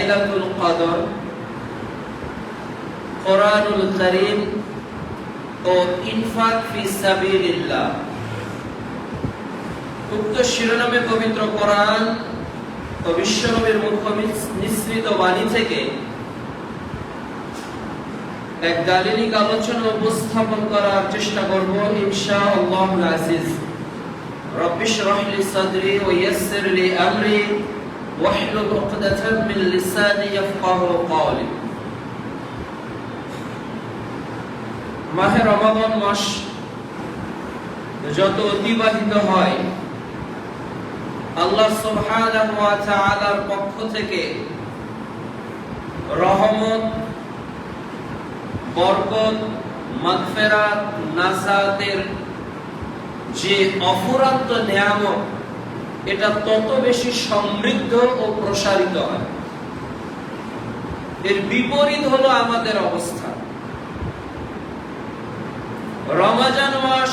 লাইলাতুল কদর, কোরআনুল কারীম ও ইনফাক ফি সাবিলিল্লাহ। উক্ত শিরোনামে পবিত্র কোরআন ও বিশ্বনবীর মুখ্য নিঃসৃত বাণী থেকে এক দালিলিক আলোচনা উপস্থাপন করার চেষ্টা করব ইনশাআল্লাহুল আজিজ। রব্বি ইশরাহ লি সাদরি ওয়া ইয়াসসির লি আমরি ওয়াহলুল উকদাতাম মিন লিসানি ইয়াফকাহু কওলি। মাহে রমাদান মাস যত অতিবাহিত হয়, আল্লাহ সুবহানাহু ওয়া তাআলার পক্ষ থেকে রহমত, বরকত, মাগফিরাত, নাজাতের যে অফুরন্ত নিয়ামত, এটা তত বেশি সমৃদ্ধ ও প্রসারিত হয়। এর বিপরীত হলো আমাদের অবস্থা। রমজান মাস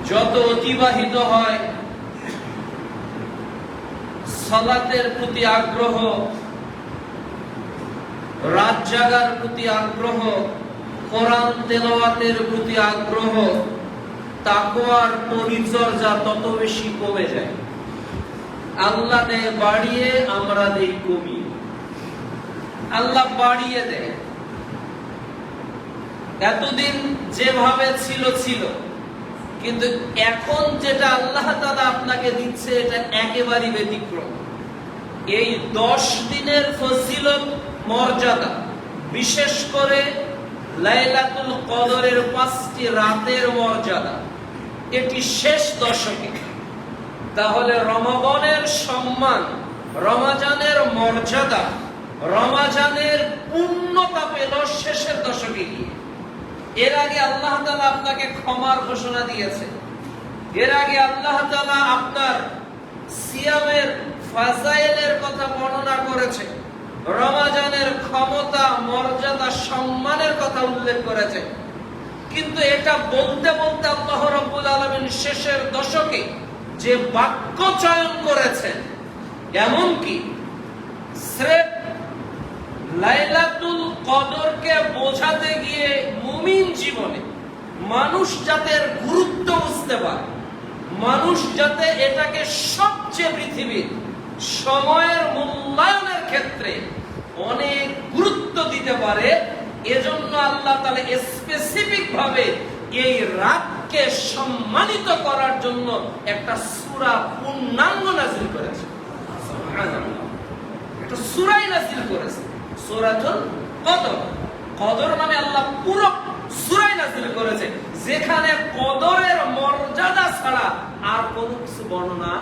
যত অতিবাহিত হয়, সালাতের প্রতি আগ্রহ, রাত জাগার প্রতি আগ্রহ, কোরআন তেলাওয়াতের প্রতি আগ্রহ, তাকওয়ার পরিচর্যা তত বেশি কমে যায়। আল্লাহ দেয় বাড়িয়ে, আমরা দেই কমিয়ে। আল্লাহ বাড়িয়ে দেয়। এতদিন যেভাবে ছিল, কিন্তু এখন যেটা আল্লাহ তাআলা আপনাকে দিচ্ছে এটা একেবারেই ব্যতিক্রম। এই 10 দিনের ফজিলত, মর্যাদা, বিশেষ করে লাইলাতুল কদরের 5টি রাতের মর্যাদা, এটি শেষ দশকে। তাহলে রমাদানের সম্মান, রমজানের মর্যাদা, রমজানের পূর্ণতা পেল শেষের দশকে গিয়ে। এর আগে আল্লাহ তাআলা আপনাকে ক্ষমার ঘোষণা দিয়েছে। এর আগে আল্লাহ তাআলা আপনার সিয়ামের ফাজাইলের কথা বর্ণনা করেছে। রমজানের ক্ষমতা, মর্যাদা, সম্মানের কথা উল্লেখ করেছে। কিন্তু এটা বলতে বলতে আল্লাহ রাব্বুল আলামিন শেষের দশকে যে বাক্য চয়ন করেছেন, এমনকি স্রেফ লাইলাতুল কদরকে বোঝাতে গিয়ে মুমিন জীবনে মানুষ যাতে গুরুত্ব বুঝতে পারে, মানুষ যাতে এটাকে সবচেয়ে পৃথিবীর সময়ের মূল্যায়নের ক্ষেত্রে অনেক গুরুত্ব দিতে পারে, এজন্য আল্লাহ তাআলা স্পেসিফিক ভাবে এই রাতকে সম্মানিত করার জন্য একটা সূরা পূর্ণাঙ্গ নাযিল করেছে। সুবহানাল্লাহ, একটা সূরাই নাযিল করেছে, সূরাতুল কদর। কদর মানে আল্লাহ পুরো সূরাই নাযিল করেছে, যেখানে কদরের মর্যাদা ছাড়া আর কোনো কিছু বর্ণনা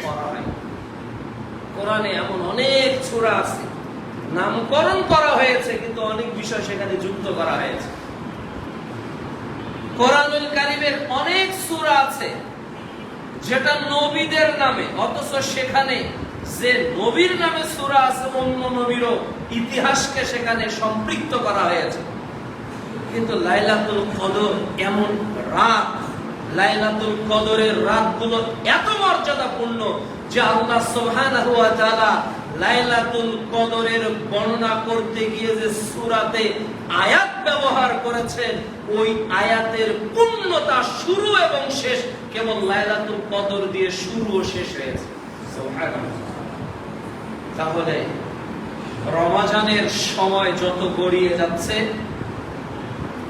করা হয়। কোরআনে এমন অনেক সূরা আছে, নামকরণ করা হয়েছে, কিন্তু অনেক বিষয় সেখানে যুক্ত করা হয়েছে। কোরআনুল কারীমের অনেক সূরা আছে যেটা নবীদের নামে, অথচ সেখানে যে নবীর নামে সূরা আছে, অন্য নবীরও ইতিহাসকে সেখানে সম্পৃক্ত করা হয়েছে। কিন্তু লাইলাতুল কদর এমন রাত, লাইলাতুল কদরের রাতগুলো এত মর্যাদাপূর্ণ যে আল্লাহ সুবহানাহু ওয়া তাআলা লাইলাতুল কদরের বর্ণনা করতে গিয়ে যে সূরাতে আয়াত ব্যবহার করেছেন, ওই আয়াতের পূর্ণতা, শুরু এবং শেষ কেবল লাইলাতুল কদর দিয়ে শুরু ও শেষ হয়েছে। সুবহানাল্লাহ। তাহলে রমজানের সময় যত গড়িয়ে যাচ্ছে,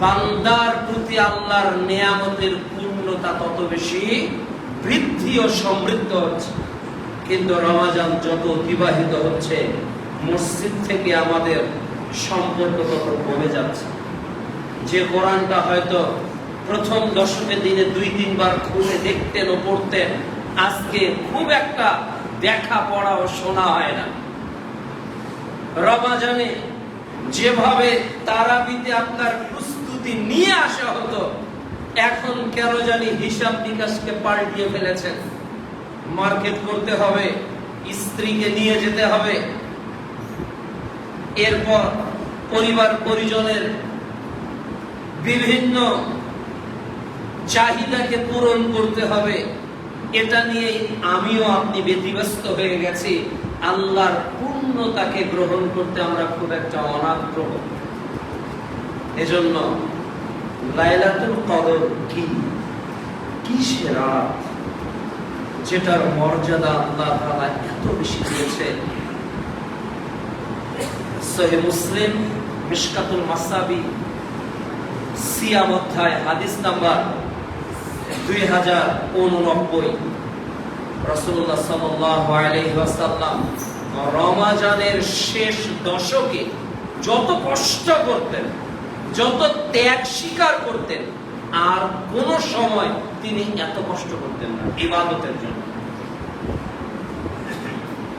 বান্দার প্রতি আল্লাহর নিয়ামতের পূর্ণতা তত বেশি বৃদ্ধি ও সমৃদ্ধ হচ্ছে। কিন্তু রমজান যত অতিবাহিত হচ্ছে, মসজিদ থেকে আমাদের সম্পর্ক তত কমে যাচ্ছে। যে কোরআনটা হয়তো প্রথম দশকের দিনে 2-3 বার খুলে দেখতেন ও পড়তেন, আজকে খুব একটা দেখা পড়া ও শোনা হয় না। রমজানে যেভাবে তারাবিতে আপনার প্রস্তুতি নিয়ে আসা হতো, এখন কেন জানি হিসাব নিকাশকে পাল্টিয়ে ফেলেছেন। মার্কেট করতে হবে, স্ত্রীকে নিয়ে যেতে হবে, এরপর পরিবার পরিজনের বিভিন্ন চাহিদাকে পূরণ করতে হবে। এটা নিয়ে আমিও আপনি ব্যতিব্যস্ত হয়ে গেছি। আল্লাহর পূর্ণ পূর্ণতাকে গ্রহণ করতে আমরা খুব একটা অনাগ্রহ। এজন্য লাইলাতুল কদর কি সে রাত যেটার মর্যাদা আল্লাহ তাআলা এত বেশি দিয়েছে। সহিহ মুসলিম মিশকাতুল মাসাবি সিয়াম অধ্যায় হাদিস নাম্বার 2089, রাসূলুল্লাহ সাল্লাল্লাহু আলাইহি ওয়াসাল্লাম রমজানের শেষ দশকে যত কষ্ট করতেন, যত ত্যাগ স্বীকার করতেন, আর কোন সময় তিনি এত কষ্ট করতেন না ইবাদতের জন্য।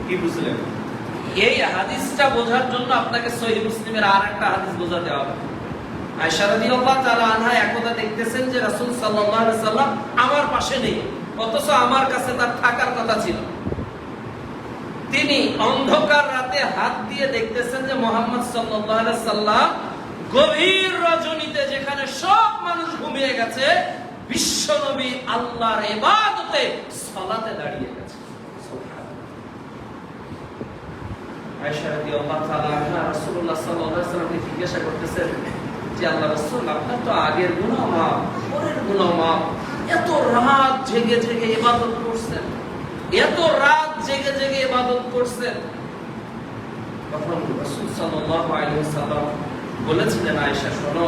কি বুঝলেন? এই হাদিসটা বোঝার জন্য আপনাকে সহিহ মুসলিমের আর একটা হাদিস বোঝাতে হবে। আয়েশা রাদিয়াল্লাহু তাআলা আনহা একদা দেখতেছেন যে রাসূল সাল্লাল্লাহু আলাইহি ওয়াসাল্লাম আমার পাশে নেই, অথচ আমার কাছে তার থাকার কথা ছিল। তিনি অন্ধকার রাতে হাত দিয়ে দেখতেছেন যে মুহাম্মদ সাল্লাল্লাহু আলাইহি ওয়াসাল্লাম গভীর রজনীতে যেখানে সব মানুষ ঘুমিয়ে গেছে, বিশ্ব নবী আল্লাহর ইবাদতে সালাতে দাঁড়িয়ে গেছে। আয়েশা রাদিয়াল্লাহু তাআলা আনহা রাসূলুল্লাহ সাল্লাল্লাহু আলাইহি ওয়াসাল্লামকে জিজ্ঞাসা করতেছেন যে আল্লাহ রাসূল, আপনার তো আগের গুনাহ মাফ, পরের গুনাহ মাফ, এত রাত জেগে জেগে ইবাদত করছেন, এত রাত জেগে জেগে ইবাদত করছেন। তখন রাসূল সাল্লাল্লাহু আলাইহি ওয়াসাল্লাম বলেছিলেন, আয়েশা শোনো,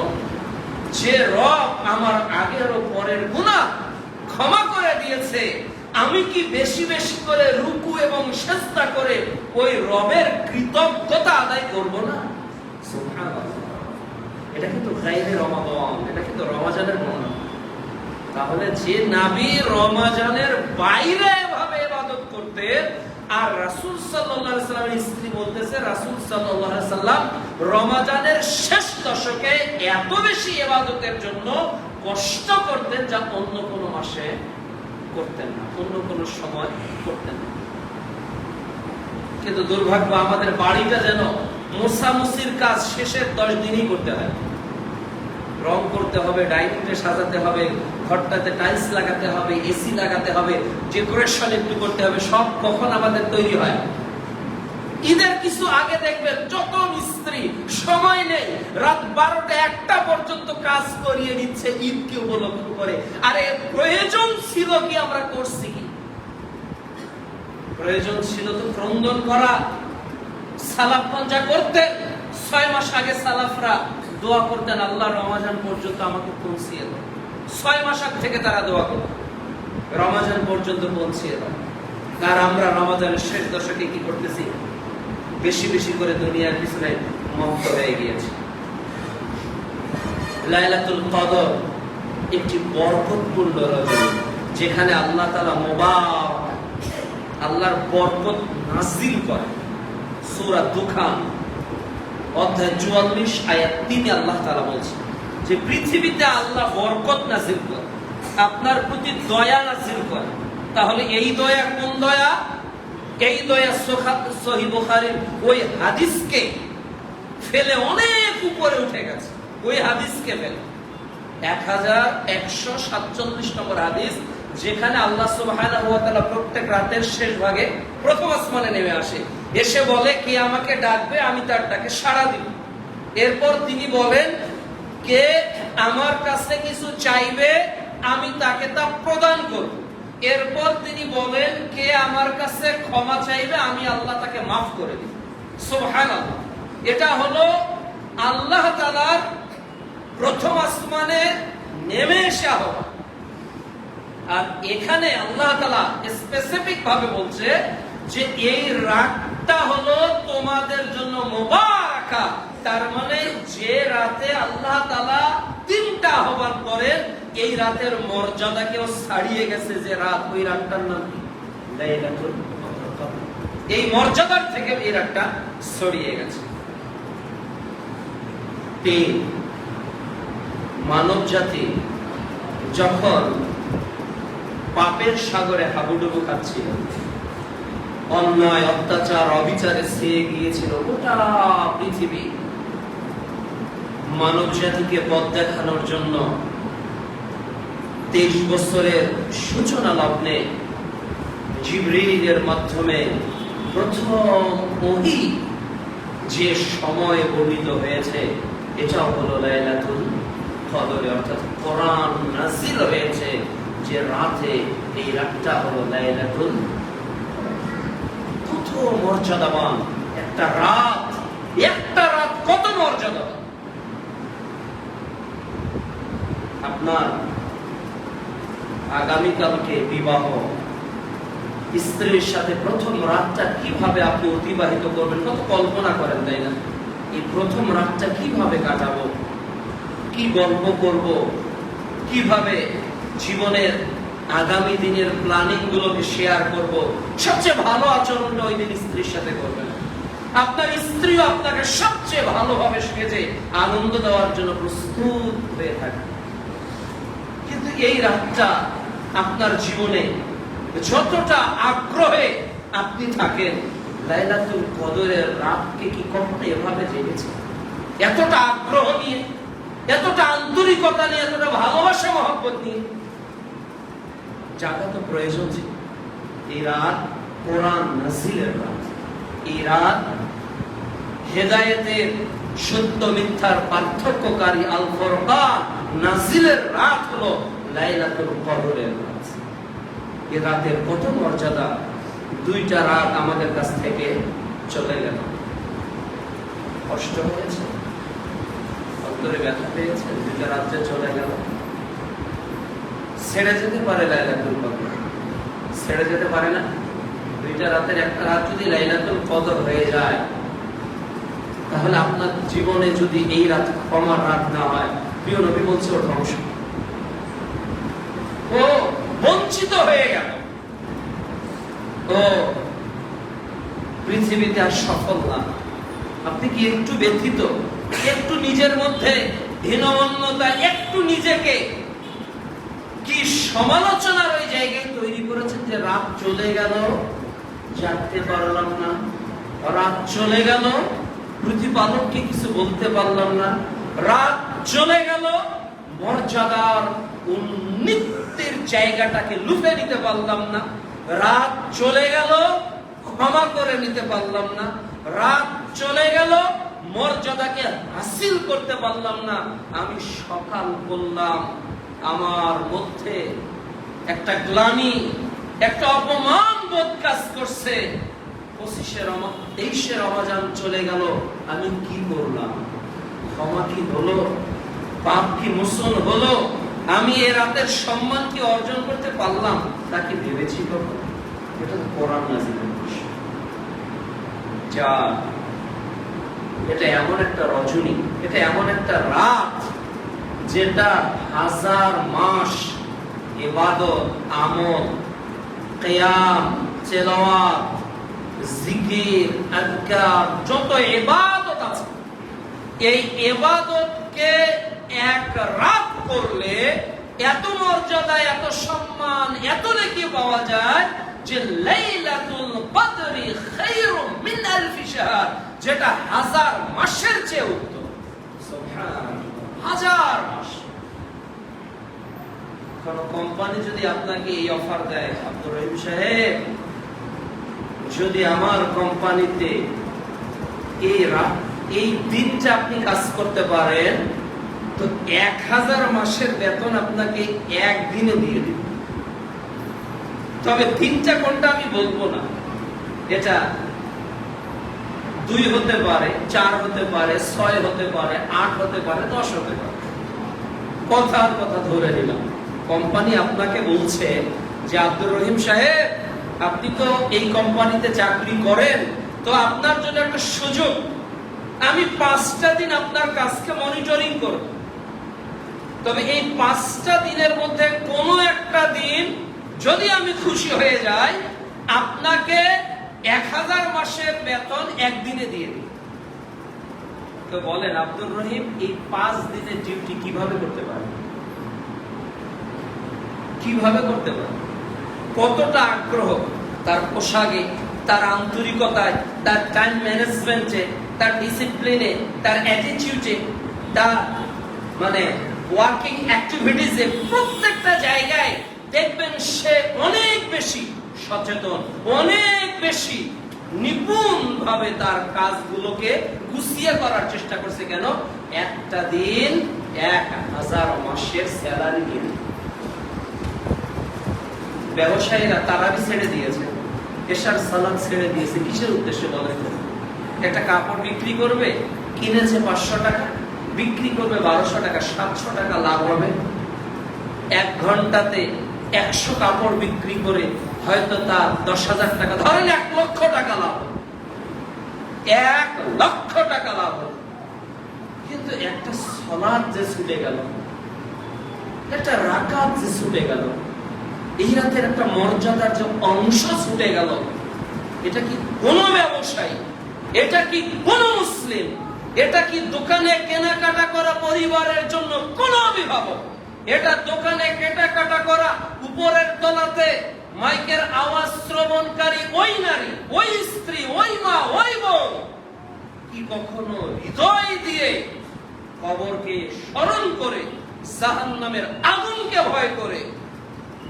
যে রব আমার আগের ও পরের গুনাহ ক্ষমা করে দিয়েছে, আমি কি বেশি বেশি করে রুকু এবং সিজদা করে ওই রবের কৃতজ্ঞতা আদায় করব না? সুবহানাল্লাহ। এটা কিন্তু গায়রে রমাদান, এটা কিন্তু রমজানের বর্ণনা। তাহলে যে নবী রমজানের বাইরে এভাবে ইবাদত করতেন, আর রাসূল সাল্লাল্লাহু আলাইহি ওয়াসাল্লামের স্ত্রী বলতেছে রাসূল সাল্লাল্লাহু আলাইহি ওয়াসাল্লাম রমজানের শেষ দশকে এত বেশি ইবাদতের জন্য কষ্ট করতেন যা অন্য কোন মাসে করতেন না, অন্য কোন সময় করতেন না। কিন্তু দুর্ভাগ্য, আমাদের বাড়িটা যেন মোছামুছির কাজ শেষের 10 দিনই করতে হয়। রং করতে হবে, ডাইনিংটা সাজাতে হবে, ঘরটাতে টাইলস লাগাতে হবে, এসি লাগাতে হবে, ডেকোরেশন একটু করতে হবে, সব কখন আমাদের তৈরি হয়? ঈদের কিছু আগে দেখবেন যত মিস্ত্রি সময় নেই, রাত 12টা 1টা পর্যন্ত কাজ করিয়ে নিচ্ছে ঈদকে উপলক্ষ করে। আরে প্রয়োজন ছিল কি? আমরা করছি কি? প্রয়োজন ছিল তো ক্রন্দন করা। সালাফগণ যা করতেন, 6 মাস আগে সালাফরা দোয়া করতেন, আল্লাহ রমজান পর্যন্ত আমাকে পৌঁছিয়ে দাও। 6 মাস আগ থেকে তারা দোয়া করতেন, রমজান পর্যন্ত পৌঁছিয়ে দাও। আর আমরা রমজানের শেষ দশকে কি করতেছি? বেশি বেশি করে দুনিয়ার পিছনে মত্ত হয়ে গিয়েছে। লাইলাতুল কদর একটি বরকতপূর্ণ রজনী, যেখানে আল্লাহ তাআলা মুবারক, আল্লাহর বরকত নাযিল করে। সূরা দুখান অধ্যায় 44 আয়াত 3 আল্লাহ তাআলা বলছেন যে পৃথিবীতে আল্লাহ বরকত নাযিল করে, আপনার প্রতি দয়া নাযিল করে। তাহলে এই দয়া কোন দয়া? এই দয়া সহিহ বুখারীর ওই হাদিসকে ফেলে অনেক উপরে উঠে গেছে। ওই হাদিসকে ফেলে 1147 নম্বর হাদিস, যেখানে আল্লাহ সুবহানাহু ওয়া তাআলা প্রত্যেক রাতের শেষ ভাগে প্রথম আসমানে নেমে আসে, এসে বলে কে আমাকে ডাকবে, আমি তার ডাকে সাড়া দিব। এরপর তিনি বলেন কে আমার কাছে কিছু চাইবে, আমি তাকে তা প্রদান করব। এরপর তিনি বলেন কে আমার কাছে ক্ষমা চাইবে, আমি আল্লাহ তাকে মাফ করে দিব। সুবহানাল্লাহ। এটা হলো আল্লাহ তাআলার প্রথম আসমানে নেমে আসা হওয়া। আর এখানে আল্লাহ তাআলা স্পেসিফিক ভাবে বলছে যে এই রাতটা হলো তোমাদের জন্য মুবারাকা। তার মানে যে রাতে আল্লাহ তাআলা 3টা আহ্বান করেন, এই রাতের মর্যাদাকেও ছাড়িয়ে গেছে যে রাত, ওই রাতটার নাম কি? লাইলাতুল কদর। এই মর্যাদার থেকে এই রাতটা ছড়িয়ে গেছে। মানব জাতি যখন পাপের সাগরে হাবুডুবু খাচ্ছিল, অন্যায় অত্যাচার অবিচারে ছেয়ে গিয়েছিল গোটা পৃথিবী, মানব জাতিকে পথ দেখানোর জন্য 23 বছরের সূচনা লগ্নে জিবরীলের মাধ্যমে প্রথম ওহী যে সময় বর্ণিত হয়েছে এটাও হলো লাইলাতুল কদরে, অর্থাৎ কোরআন নাযিল হয়েছে যে রাতে, এই রাতটা হলো লাইলাতুল। কত মর্যাদাবান একটা রাত, একটা রাত কত মর্যাদাবান। আপনার আগামীকালকে বিবাহ, স্ত্রীর সাথে প্রথম রাতটা কিভাবে আপনি অতিবাহিত করবেন কত কল্পনা করেন, তাই না? এই প্রথম রাতটা কিভাবে কাটাবো, কি গল্প করব, কিভাবে জীবনের আগামী দিনের প্ল্যানিং গুলোকে শেয়ার করব। সবচেয়ে ভালো আচরণটা ওই দিন স্ত্রীর সাথে করবেন। আপনার স্ত্রীও আপনাকে সবচেয়ে ভালোভাবে সেজে আনন্দ দেওয়ার জন্য প্রস্তুত হয়ে থাকে। কিন্তু এই রাতটা আপনার জীবনে যতটা আগ্রহে আপনি থাকেন, লাইলাতুল কদরের রাতকে কি কখনো এভাবে জেগেছে? এতটা আগ্রহ নিয়ে, এতটা আন্তরিকতা নিয়ে, এতটা ভালোবাসা মহব্বত নিয়ে জাগা তো প্রয়োজন ছিল। এই রাত কোরআন নাযিলের রাত, এই রাত হেদায়েতের সত্য মিথ্যার পার্থক্যকারী আল ফুরকান নাযিলের রাত হলো লাইলাতুল কদরের রাত। এই রাতের কত মর্যাদা। দুইটা রাত আমাদের কাছ থেকে চলে গেল, কষ্ট হয়েছে, অন্তরে ব্যথা পেয়েছে, দুইটা রাত যে চলে গেল। ছেড়ে যেতে পারে লাইলাতুল কদর, ছেড়ে যেতে পারে না। দুইটা রাতের একটা রাত যদি লাইলাতুল কদর হয়ে যায়, তাহলে আপনার জীবনে যদি এই রাত ক্ষমার রাত না হয়, প্রিয় নবী বলছে ও ধ্বংস, ও বঞ্চিত হয়ে গেল, ও পৃথিবীতে আর সফল না। আপনি কি একটু ব্যথিত, একটু নিজের মধ্যে হীনমন্যতা, একটু নিজেকে কি সমালোচনার ওই জায়গায় তৈরি করেছেন যে রাত চলে গেল, জাগতে পারলাম না, রাত চলে গেল, প্রতিপালককে কিছু বলতে পারলাম না, রাত চলে গেল, মর্যাদার উন্নতির জায়গাটাকে লুফে নিতে পারলাম না, রাত চলে গেল, ক্ষমা করে নিতে পারলাম না, রাত চলে গেল, মর্যাদাকে হাসিল করতে পারলাম না। আমি সকাল করলাম, আমার মধ্যে একটা গ্লানি, একটা অপমান বোধ কাজ করছে। 23 রমজান চলে গেল, আমি কি করলাম? ক্ষমা কি হলো? পাপ কি মোচন হলো? আমি এ রাতের সম্মান কি অর্জন করতে পারলাম? তাকে ভেবেছি কখন? এটা তো কোরআন নাযিলের বিষয়। যা, এটা এমন একটা রজনী, এটা এমন একটা রাত যেটা হাজার মাস ইবাদত, আমল, কিয়াম, তেলাওয়াত, জিকির, আযকার, যত ইবাদত আছে, এই ইবাদতকে এক রাত করলে এত মর্যাদা, এত সম্মান, এত নেকি পাওয়া যায় যে লাইলাতুল কদরি খায়রুম মিন আলফি শাহর, যেটা হাজার মাসের চেয়ে উত্তম। সুবহানাল্লাহ, হাজার মাস। কোন কোম্পানি যদি আপনাকে এই অফার দেয়, আব্দুর রহিম সাহেব, যদি আমার কোম্পানিতে এই দিনটা আপনি কাজ করতে পারেন, তো 1000 মাসের বেতন আপনাকে একদিনে দিয়ে দিন। তবে দিনটা কোনটা আমি বলবো না, এটা 2 হতে পারে, 4 হতে পারে, 6 হতে পারে, 8 হতে পারে, 10 হতে পারে। কথার কথা ধরে নিলাম, কোম্পানি আপনাকে বলছে যে আব্দুর রহিম সাহেব, আপনি তো এই কোম্পানিতে চাকরি করেন, তো আপনার জন্য একটা সুযোগ, আমি 5টা দিন আপনার কাজকে মনিটরিং করব। তবে এই 5টা দিনের মধ্যে কোনো একটা দিন যদি আমি খুশি হয়ে যাই, আপনাকে 1000 মাসের বেতন একদিনে দিয়ে দিই। তো বলেন আব্দুর রহিম এই 5 দিনের ডিউটি কিভাবে করতে পারে? কিভাবে করতে পারে? কতটা আগ্রহ তার পোশাকে, তার আন্তরিকতায়, তার টাইম ম্যানেজমেন্টে, তার ডিসিপ্লিনে, তার অ্যাটিটিউডে, তার মানে ওয়ার্কিং অ্যাক্টিভিটিসে, প্রত্যেকটা জায়গায় দেখবেন সে অনেক বেশি সচেতন, অনেক বেশি নিপুণ ভাবে তার কাজগুলোকে গুছিয়ে করার চেষ্টা করছে। কেন? একটা দিন 1000 মাসের স্যালারি দিয়ে। ব্যবসায়ীরা তারাবি ছেড়ে দিয়েছে, এশার সালাত ছেড়ে দিয়েছে। কিসের উদ্দেশ্যে বলেন? একটা কাপড় বিক্রি করবে, কিনেছে 500 টাকা, বিক্রি করবে 1200 টাকা, 700 টাকা লাভ হবে। 1 ঘন্টাতে 100 কাপড় বিক্রি করে হয়তো তার 10,000 টাকা, ধরেন 1 লক্ষ টাকা লাভ, 1 লক্ষ টাকা লাভ। কিন্তু একটা সালাত যে ছুটে গেল, একটা রাকাত যে ছুটে গেল, এই রাতের একটা মর্যাদার যে অংশ ছুটে গেল, এটা কি কোন ব্যবসায়ী, এটা কি কোন মুসলিম, এটা কি দোকানে কেনাকাটা করা পরিবারের জন্য কোন অভিভাবক, এটা দোকানে কেনাকাটা করা উপরের তলাতে মাইকের আওয়াজ শ্রবণকারী ওই নারী, ওই স্ত্রী, ওই মা, ওই বোন কি কখনো হৃদয় দিয়ে কবরকে স্মরণ করে, জাহান্নামের আগুনকে ভয় করে,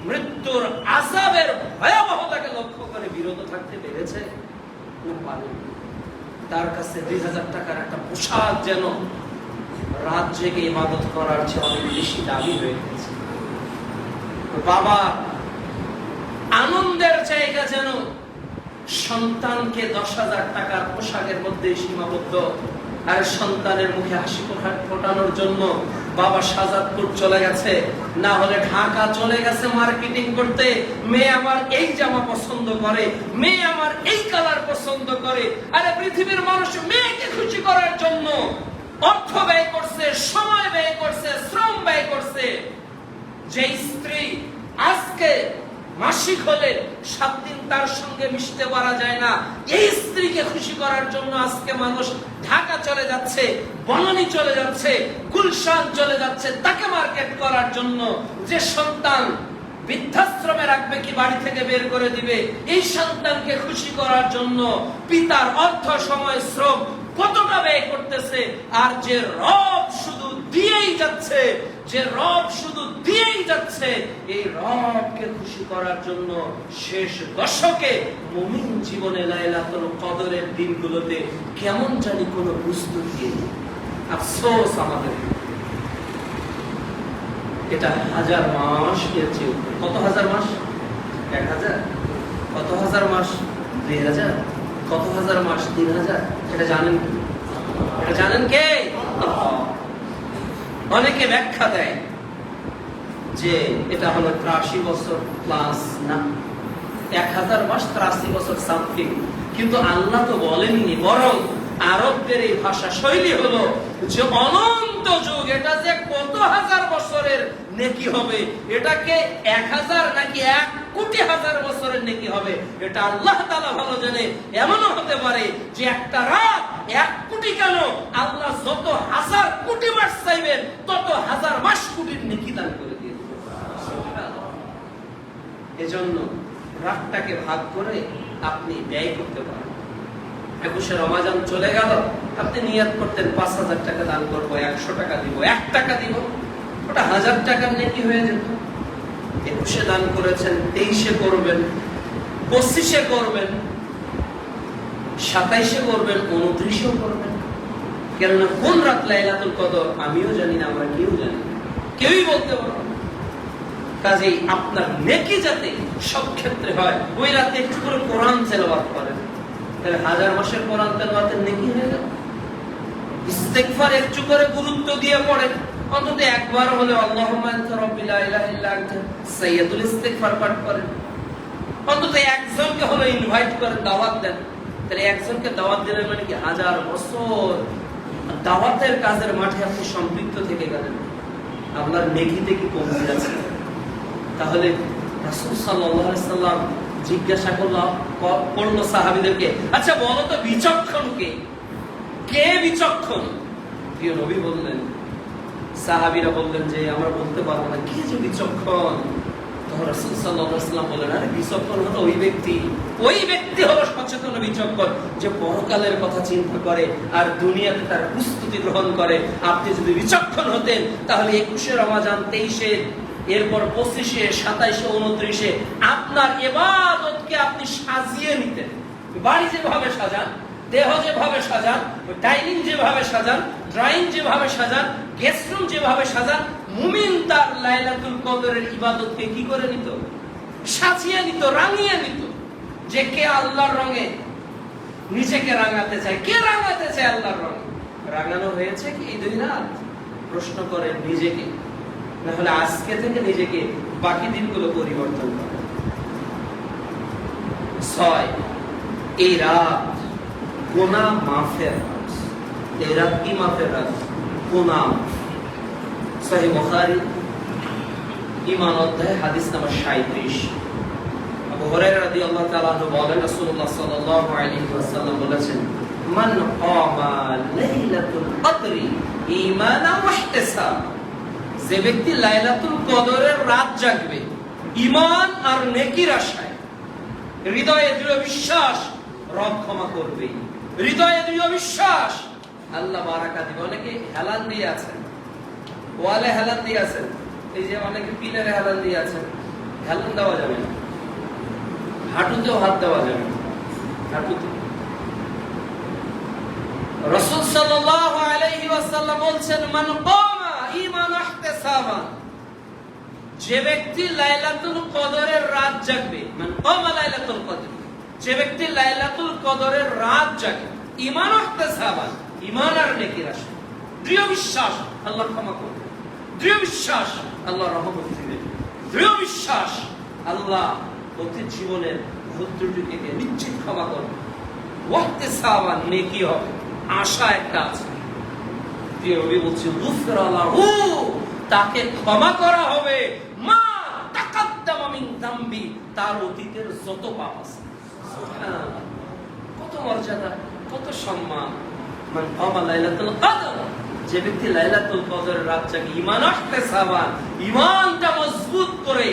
মৃত্যুর আযাবের ভয়াবহতাকে লক্ষ্য করে বিরত থাকতে পেরেছে? না, পারেনি। তার কাছে 2000 টাকার একটা পোশাক যেন রাত জেগে ইবাদত করার চেয়ে অনেক বেশি দামি হয়ে গেছে। বাবা আনন্দের জায়গা যেন সন্তানকে 10,000 টাকার পোশাকের মধ্যে সীমাবদ্ধ। আর সন্তানের মুখে হাসি ফোটানোর জন্য বাবা সাজাদপুর চলে গেছে, না হলে ঢাকা চলে গেছে মার্কেটিং করতে। মেয়ে আমার এই জামা পছন্দ করে, মেয়ে আমার এই কালার পছন্দ করে। আরে পৃথিবীর মানুষ মেয়েকে খুশি করার জন্য অর্থ ব্যয় করছে, সময় ব্যয় করছে, শ্রম ব্যয় করছে। যে স্ত্রী আজকে মাসিক হলে 7 দিন তার সঙ্গে মিশতে পারা যায় না, এই স্ত্রীকে খুশি করার জন্য আজকে মানুষ ঢাকা চলে যাচ্ছে, বনানী চলে যাচ্ছে, গুলশান চলে যাচ্ছে তাকে মার্কেট করার জন্য। যে সন্তান বৃদ্ধাশ্রমে রাখবে কি বাড়ি থেকে বের করে দিবে, এই সন্তানকে খুশি করার জন্য পিতার অর্থ, সময়, শ্রম কতটা ব্যয় করতেছে। আর যে রব শুধু দিয়েই যাচ্ছে, যে রব শুধু দিয়েই যাচ্ছে, এই রবকে খুশি করার জন্য শেষ দশকে মুমিন জীবনে লাইলাতুল কদরের দিনগুলোতে কেমন জানি কোনো বস্তু দিয়ে। আফসোস আমাদের, এটা 1000 মাস এর চেয়ে। কত 1000 মাস? 1000। কত 1000 মাস? 2000। কত 1000 মাস? 3000। এটা জানেন? এটা জানেন কে? অনেকে ব্যাখ্যা দেয় যে এটা হলো 83 বছর প্লাস। না, 1000 মাস 83 বছর সামথিং। কিন্তু আল্লাহ তো বলেননি, বরং আরবদের এই ভাষা শৈলী হলো যে অনন্ত যুগ। এটা যে কত হাজার বছরের নেকি হবে, এটাকে 1000 নাকি 1 কোটি হাজার বছরের নেকি হবে, এটা আল্লাহ তাআলা ভালো জানে। এমনও হতে পারে যে একটা রাত 1 কোটি কেন, আল্লাহ যত হাজার কোটি মাস চাইবেন তত হাজার মাস কোটির নেকি দান করে দিয়ে দিবেন। এজন্য রাতটাকে ভাগ করে আপনি ব্যয় করতে পারেন। 21শে রমাজান চলে গেল, আপনি নিয়ত করতেন 5000 টাকা দান করবো, 100 টাকা দিব, 1 টাকা দিব, ওটা 1000 টাকার নেকি হয়ে যেত। 21শে দান করেছেন, 23শে করবেন, 25শে করবেন, 27শে করবেন, 29শেও করবেন। কেননা কোন রাত লাইলাতুল কদর আমিও জানি না, আমরা কেউ জানি না, কেউই বলতে পারবো না। কাজেই আপনার নেকি যাতে সব ক্ষেত্রে হয়, ওই রাতে একটু করে কোরআন তেলাওয়াত করেন, তাহলে 1000 মাসের কোরআন তেলাওয়াতের নেকি হয়ে গেল। ইস্তেগফার একটু করে গুরুত্ব দিয়ে পড়েন, অন্তত একবার হলে আল্লাহুম্মা আনতা রাব্বি লা ইলাহা ইল্লা আনতা সাইয়্যিদুল ইস্তেগফার পাঠ করেন। অন্তত একজনকে হলো ইনভাইট করেন, দাওয়াত দেন। তাহলে একজনকে দাওয়াত দিলে মানে কি 1000 বছর দাওয়াতের কাজের মাঠে আপনি সম্পৃক্ত থেকে গেলেন, আপনার নেকিতে কি কমতি আছে? তাহলে রাসূল সাল্লাল্লাহু আলাইহি সাল্লাম জিজ্ঞাসা করলো সাহাবীদেরকে, আচ্ছা বলো তো বিচক্ষণ কে? কে বিচক্ষণ? প্রিয় নবী বললেন, সাহাবীরা বললেন যে আমরা বলতে পারবো না, কে যে বিচক্ষণ? তখন রাসূল সাল্লাল্লাহু আলাইহি সাল্লাম বললেন, আরে বিচক্ষণ হলো ওই ব্যক্তি হলো সচেতন বিচক্ষণ, যে পরকালের কথা চিন্তা করে আর দুনিয়াতে তার প্রস্তুতি গ্রহণ করে। আপনি যদি বিচক্ষণ হতেন তাহলে 21শে রমাজান, 23শে, এরপর 25শে, 27শে, 29শে আপনার ইবাদতকে আপনি সাজিয়ে নিতেন। বাড়ি যেভাবে সাজান, দেহ যেভাবে সাজান, ডাইনিং যেভাবে সাজান, ড্রয়িং যেভাবে সাজান, গেস্ট রুম যেভাবে সাজান, মুমিন তার লাইলাতুল কদরের ইবাদতকে কি করে নিত? সাজিয়ে নিত, রাঙিয়ে নিত। যে কে আল্লাহর রঙে নিজেকে রাঙাতে চায়, কে রাঙাতে চায় আল্লাহর রঙে? রাঙানো হয়েছে কি এই 2 রাত? প্রশ্ন করেন নিজেকে। না হলে আজকে থেকে নিজেকে বাকি দিনগুলো পরিবর্তন করেন। 6, এই রাত গুনাহ মাফের রাত। এই রাত কি মাফের রাত? গুনাহ। সহিহ বুখারী ঈমান অধ্যায় হাদিস নাম্বার 37। আবু হুরায়রা রাদিয়াল্লাহু তাআলা আনহু বলেন, রাসূলুল্লাহ সাল্লাল্লাহু আলাইহি ওয়াসাল্লাম বলেছেন, মান কামা লাইলাতুল কদরি ঈমানান ওয়া ইহতিসাব। যে ব্যক্তি লাইলাতুল কদরের রাত জাগবে ঈমান আর নেকির আশায়, হৃদয়ে দৃঢ় বিশ্বাস রব ক্ষমা করবে, হৃদয়ে দৃঢ় বিশ্বাস আল্লাহ বারাকা দিবে। অনেকে হেলান দিয়ে আছেন, ওয়ালে হেলান দিয়ে আছেন, এই যে অনেকে পিলারে হেলান দিয়ে আছেন। হেলান দেওয়া যাবে না, হাঁটুতেও হাত দেওয়া যাবে না, হাঁটুতে। রাসূল সাল্লাল্লাহু আলাইহি ওয়াসাল্লাম বলছেন, মান কামা ঈমান ওয়া ইহতিসাবান। যে ব্যক্তি লাইলাতুল কদরের রাত জাগবে, মান কামা লাইলাতুল কদর, যে ব্যক্তি লাইলাতুল কদরের রাত জাগে ঈমান ওয়া ইহতিসাবান, ঈমান আর নেকির আশায়, দৃঢ় বিশ্বাস আল্লাহ ক্ষমা করবে, দৃঢ় বিশ্বাস আল্লাহ রহমত দিবেন, দৃঢ় বিশ্বাস আল্লাহ অতীত জীবনের ভুল ত্রুটিকে নিশ্চিত ক্ষমা করবে, ওয়া ইহতিসাবান নেকি হবে, আশা একটা আছে। প্রিয় নবী বলছেন, গুফরা লাহু, তাকে ক্ষমা করা হবে, মা তাকাদ্দামা মিন যামবি, তার অতীতের যত পাপ আছে। সুবহানাল্লাহ, কত মর্যাদা, কত সম্মান। মান কামা লাইলাতুল কদর, যে ব্যক্তি লাইলাতুল কদরের রাত জাগে ঈমান ইহতিসাবান, ঈমানটা মজবুত করে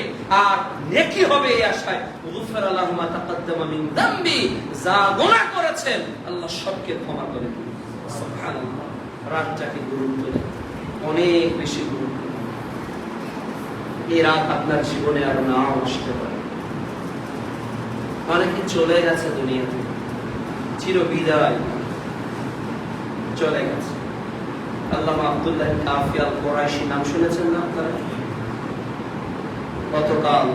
আর নেকি হবে এই আশায়, গুফরা লাহু মা তাকাদ্দামা মিন যামবি, যা গুনাহ করেছেন আল্লাহ সবকে ক্ষমা করে দিবেন। সুবহানাল্লাহ, রাতটাকে গুরুত্ব দেন, অনেক বেশি গুরুত্ব। এই রাত আপনার জীবনে আর নাও আসতে পারে। অনেকে চলে গেছে দুনিয়া থেকে, চির বিদায় চলে গেছে। আল্লামা আব্দুল্লাহ কাফি আল কুরাইশি নাম শুনেছেন না আপনারা? গতকাল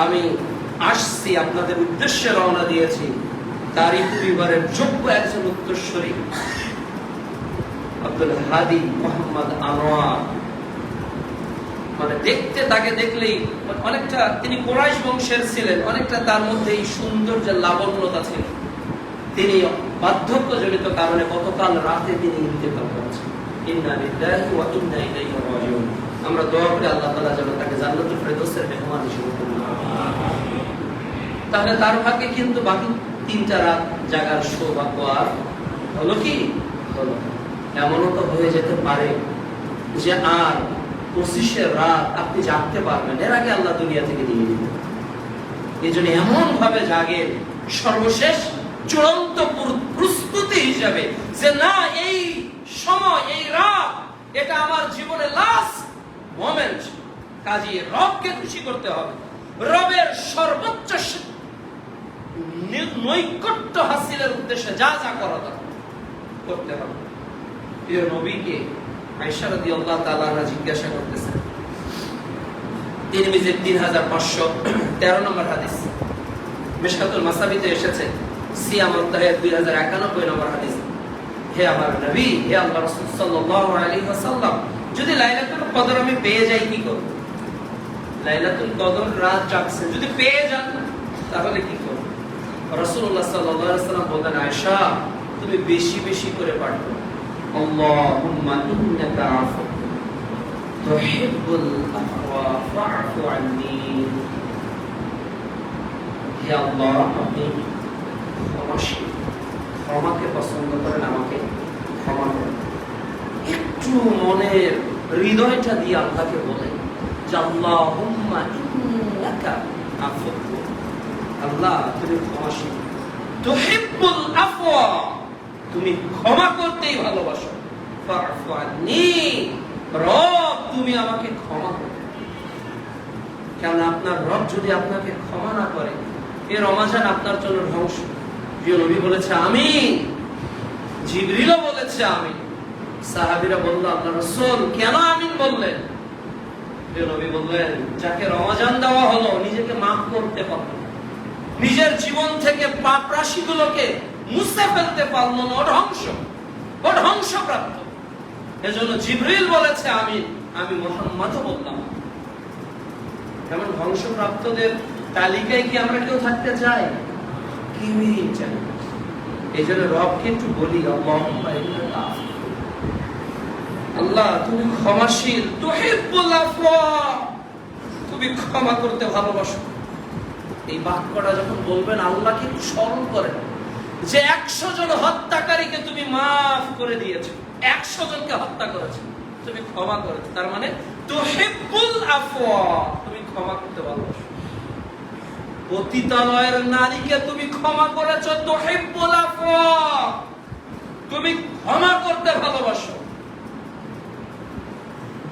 আমি আসছি, আপনাদের উদ্দেশ্যে রওনা দিয়েছি। তারই পরিবারের যোগ্য একজন উত্তরসূরি আব্দুল হাদি মোহাম্মদ আনোয়ার। মানে দেখতে, তাকে দেখলেই অনেকটা, তিনি কুরাইশ বংশের ছিলেন, অনেকটা তার মধ্যে এই সৌন্দর্য লাবণ্যতা ছিল। তিনি বার্ধক্য জনিত কারণে গতকাল রাতে তিনি ইন্তেকাল করেছেন। ইন্না লিল্লাহি ওয়া ইন্না ইলাইহি রাজিউন। আমরা দোয়া করি আল্লাহ তাআলা যেন তাকে জান্নাতুল ফেরদৌসের মেহমান হিসেবে কবুল করেন। তাহলে তার ভাগ্যে কিন্তু বাকি 3টা রাত জাগার সৌভাগ্য আর হলো কি? হলো। এমনও তো হয়ে যেতে পারে যে আর 25 রাত আপনি জাগতে পারবেন, এর আগে আল্লাহ দুনিয়া থেকে নিয়ে যেতে। এই জন্য এমন ভাবে জাগে সর্বশেষ চূড়ান্ত প্রস্তুতি হিসাবে, যে না, এই সময়, এই রাত, এটা আমার জীবনে লাস্ট মোমেন্ট। কাজে রবকে খুশি করতে হবে, রবের সর্বোচ্চ নৈকট্য হাসিলের উদ্দেশ্যে যা যা করা দরকার করতে হবে। প্রিয় নবীকে আয়েশা রাদিয়াল্লাহু তাআলা আনহা জিজ্ঞাসা করতেছেন, তিরমিজির 3513 নম্বর হাদিস, মিশকাতুল মাসাবিতে এসেছে, সিয়াম অধ্যায়ের 2091 নম্বর হাদিস। হে আমার নবী, হে আল্লাহর রাসূল সাল্লাল্লাহু আলাইহি ওয়াসাল্লাম, যদি লাইলাতুল কদর আমি পেয়ে যাই কি করব? লাইলাতুল কদর রাত জাগছে, যদি পেয়ে যান তাহলে কি করব? রাসূলুল্লাহ সাল্লাল্লাহু আলাইহি ওয়াসাল্লাম বলেন, আয়েশা, তুমি বেশি বেশি করে পাঠ করো, আল্লাহুম্মা ইন্নাকা আফু তুহিব্বুল আফওয়া ফা'ফু আন্নী। হে আল্লাহ, আপনি ক্ষমাশীল, ক্ষমাকে পছন্দ করেন, আমাকে ক্ষমা করেন। একটু মনের হৃদয়টা দিয়ে আল্লাহকে বলেন যে আল্লাহুম্মা ইন্নাকা আফু, আল্লাহ তুমি ক্ষমাশীল, তুহিব্বুল আফওয়া, তুমি ক্ষমা করতেই ভালোবাসো, ফা'ফু আন্নী, রব তুমি আমাকে ক্ষমা করো। কারণ আপনার রব যদি আপনাকে ক্ষমা না করে এই রমাজান আপনার জন্য ধ্বংস। প্রিয় নবী বলেছে আমিন, জিবরিলও বলেছে আমিন। সাহাবীরা বলল আল্লাহ রাসূল কেন আমিন বললেন? প্রিয় নবী বললেন যাকে রমাজান দেওয়া হলো নিজেকে মাফ করতে পারলো, নিজের জীবন থেকে পাপ রাশিগুলোকে মুছে ফেলতে পারলো না, ও ধ্বংসপ্রাপ্ত। এজন্য জিবরিল বলেছে আমিন, আমি মুহাম্মদও বললাম। এমন ধ্বংসপ্রাপ্তদের তালিকায় কি আমরা কেউ থাকতে চাই? কেউই চাই না। এই জন্য রবকে একটু বলি আল্লাহ তুমি ক্ষমাশীল, তুহিব্বুল আফওয়া, তুমি ক্ষমা করতে ভালোবাসো। এই বাক্যটা যখন বলবেন আল্লাহকে একটু স্মরণ করেন যে 100 জন হত্যাকারীকে তুমি মাফ করে দিয়েছো, 100 জনকে হত্যা করেছো, তুমি ক্ষমা করেছো। তার মানে তুহিব্বুল আফওয়া, তুমি ক্ষমা করতে ভালোবাসো। পতিতালয়ের নারীকে তুমি ক্ষমা করেছো, তুহিব্বুল আফওয়া, তুমি ক্ষমা করতে ভালোবাসো।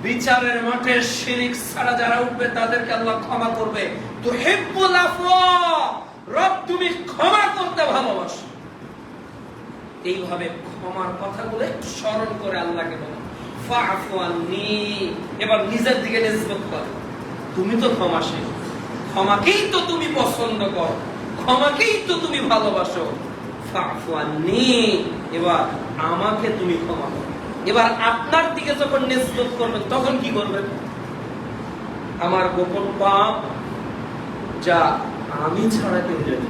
বিচারের মাঠে শিরক ছাড়া যারা উঠবে তাদেরকে আল্লাহ ক্ষমা করবে, তুহিব্বুল আফওয়া, রব তুমি ক্ষমা করতে ভালোবাসো। এইভাবে ক্ষমার কথাগুলো স্মরণ করে আল্লাহকে বলো ফাফু আন্নি। এবার নিজের দিকে নিসবত করো, তুমি তো ক্ষমাশীল, ক্ষমাকেই তো তুমি পছন্দ করো, ক্ষমাকেই তো তুমি ভালোবাসো। ফাফু আন্নি, এবার আমাকে তুমি ক্ষমা করো। এবার আপনার দিকে যখন নিসবত করবেন তখন কি করবেন? আমার গোপন পাপ যা আমি ছাড়া কেউ জানে,